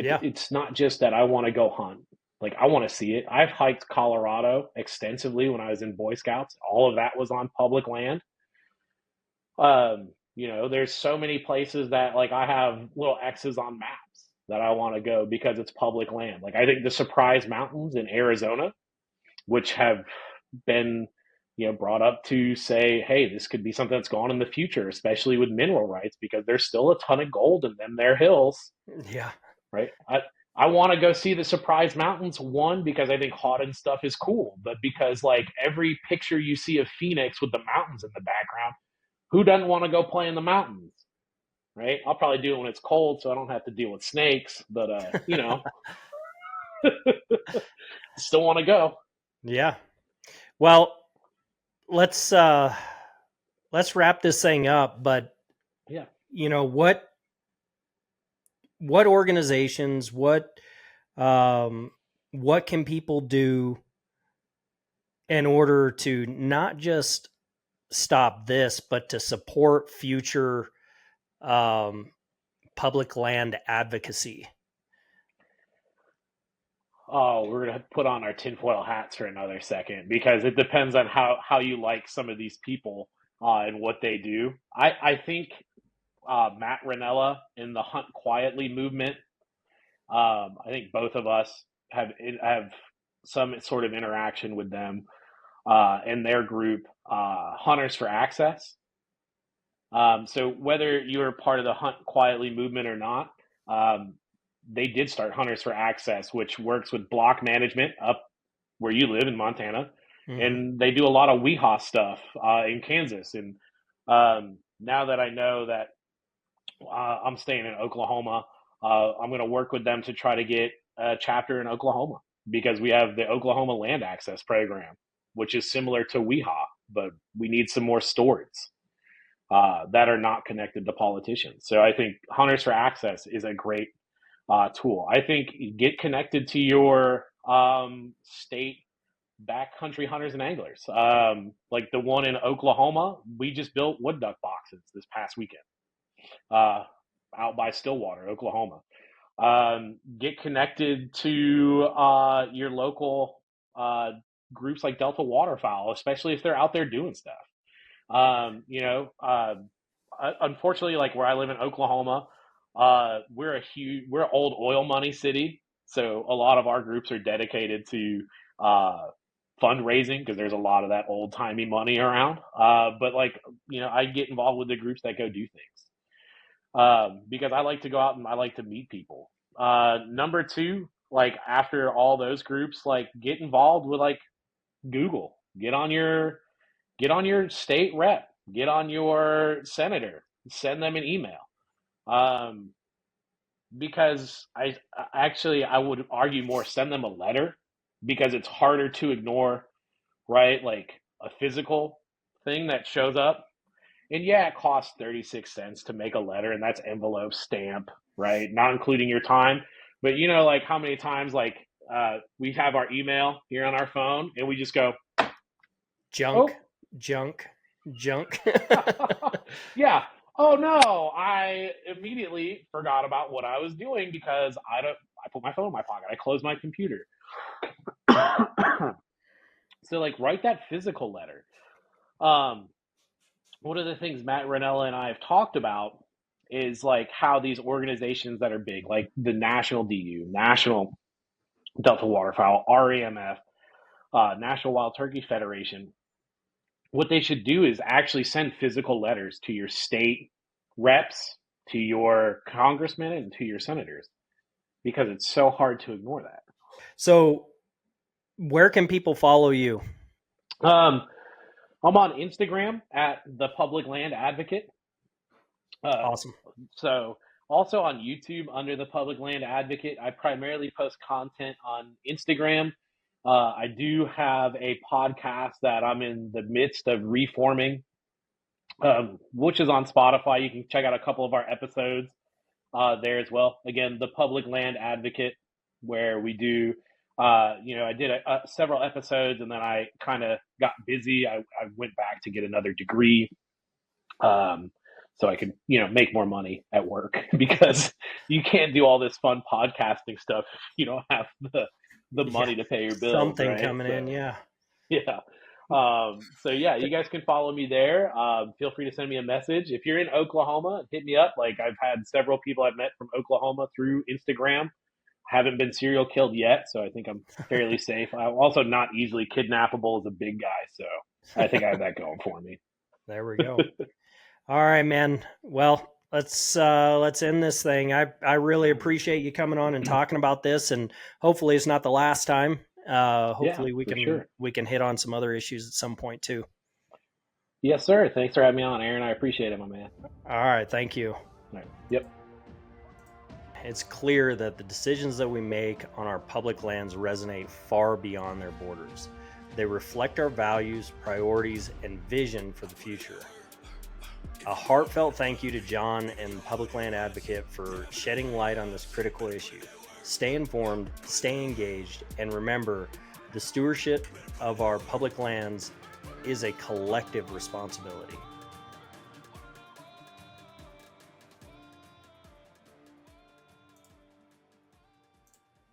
Yeah. It's not just that I want to go hunt. Like, I want to see it. I've hiked Colorado extensively when I was in Boy Scouts. All of that was on public land. There's so many places that, like, I have little X's on maps that I want to go because it's public land. Like, I think the Surprise Mountains in Arizona, which have been brought up to say, hey, this could be something that's gone in the future, especially with mineral rights, because there's still a ton of gold in them there hills, Yeah. right? I want to go see the Surprise Mountains, one, because I think haunted stuff is cool, but because like every picture you see of Phoenix with the mountains in the background, who doesn't want to go play in the mountains, right? I'll probably do it when it's cold so I don't have to deal with snakes, but still want to go. Yeah. Well, let's wrap this thing up, but Yeah. What organizations, what can people do in order to not just stop this, but to support future public land advocacy? Oh, we're gonna put on our tinfoil hats for another second because it depends on how you like some of these people and what they do. I think Matt Ranella in the Hunt Quietly movement. I think both of us have some sort of interaction with them in their group, Hunters for Access. So whether you're part of the Hunt Quietly movement or not, um, they did start Hunters for Access, which works with block management up where you live in Montana, Mm-hmm. and they do a lot of WEHA stuff in Kansas. And now that I know that I'm staying in Oklahoma, I'm going to work with them to try to get a chapter in Oklahoma because we have the Oklahoma Land Access Program, which is similar to WEHA, but we need some more stewards that are not connected to politicians. So I think Hunters for Access is a great tool. I think get connected to your state backcountry hunters and anglers. Like the one in Oklahoma, we just built wood duck boxes this past weekend out by Stillwater, Oklahoma. Get connected to your local groups like Delta Waterfowl, especially if they're out there doing stuff. Unfortunately, like where I live in Oklahoma, we're old oil money city, so a lot of our groups are dedicated to fundraising because there's a lot of that old timey money around. But like I get involved with the groups that go do things because I like to go out and I like to meet people. Number two, like after all those groups, like get involved with like Google. Get on your state rep, get on your senator, send them an email. Um, because I would argue more send them a letter because it's harder to ignore, right? Like a physical thing that shows up. And yeah, it costs 36 cents to make a letter, and that's envelope stamp, right? Not including your time. But like how many times like we have our email here on our phone and we just go, Junk, oh, junk, junk. yeah. Oh no, I immediately forgot about what I was doing because I put my phone in my pocket. I closed my computer. So like write that physical letter. Um, one of the things Matt Ranella and I have talked about is like how these organizations that are big, like the National DU, National Delta Waterfowl, RAMF, National Wild Turkey Federation, what they should do is actually send physical letters to your state reps, to your congressmen, and to your senators, because it's so hard to ignore that. So, where can people follow you? Um, I'm on Instagram at the Public Land Advocate. Awesome. So also on YouTube under the Public Land Advocate. I primarily post content on Instagram. I do have a podcast that I'm in the midst of reforming, which is on Spotify. You can check out a couple of our episodes there as well. Again, the Public Land Advocate, where we do, I did several episodes, and then I kind of got busy. I went back to get another degree, so I could, make more money at work, because you can't do all this fun podcasting stuff if you don't have the money to pay your bills. Something right? coming in, yeah. Yeah. So yeah, you guys can follow me there. Feel free to send me a message. If you're in Oklahoma, hit me up. Like, I've had several people I've met from Oklahoma through Instagram. Haven't been serial killed yet, so I think I'm fairly safe. I'm also not easily kidnappable as a big guy, so I think I have that going for me. There we go. All right, man. Well, let's end this thing. I really appreciate you coming on and talking about this, and hopefully it's not the last time. Hopefully we can hit on some other issues at some point too. Yes, sir. Thanks for having me on, Aaron. I appreciate it, my man. All right. Thank you. All right. Yep. It's clear that the decisions that we make on our public lands resonate far beyond their borders. They reflect our values, priorities, and vision for the future. A heartfelt thank you to John and the Public Land Advocate for shedding light on this critical issue. Stay informed, stay engaged, and remember, the stewardship of our public lands is a collective responsibility.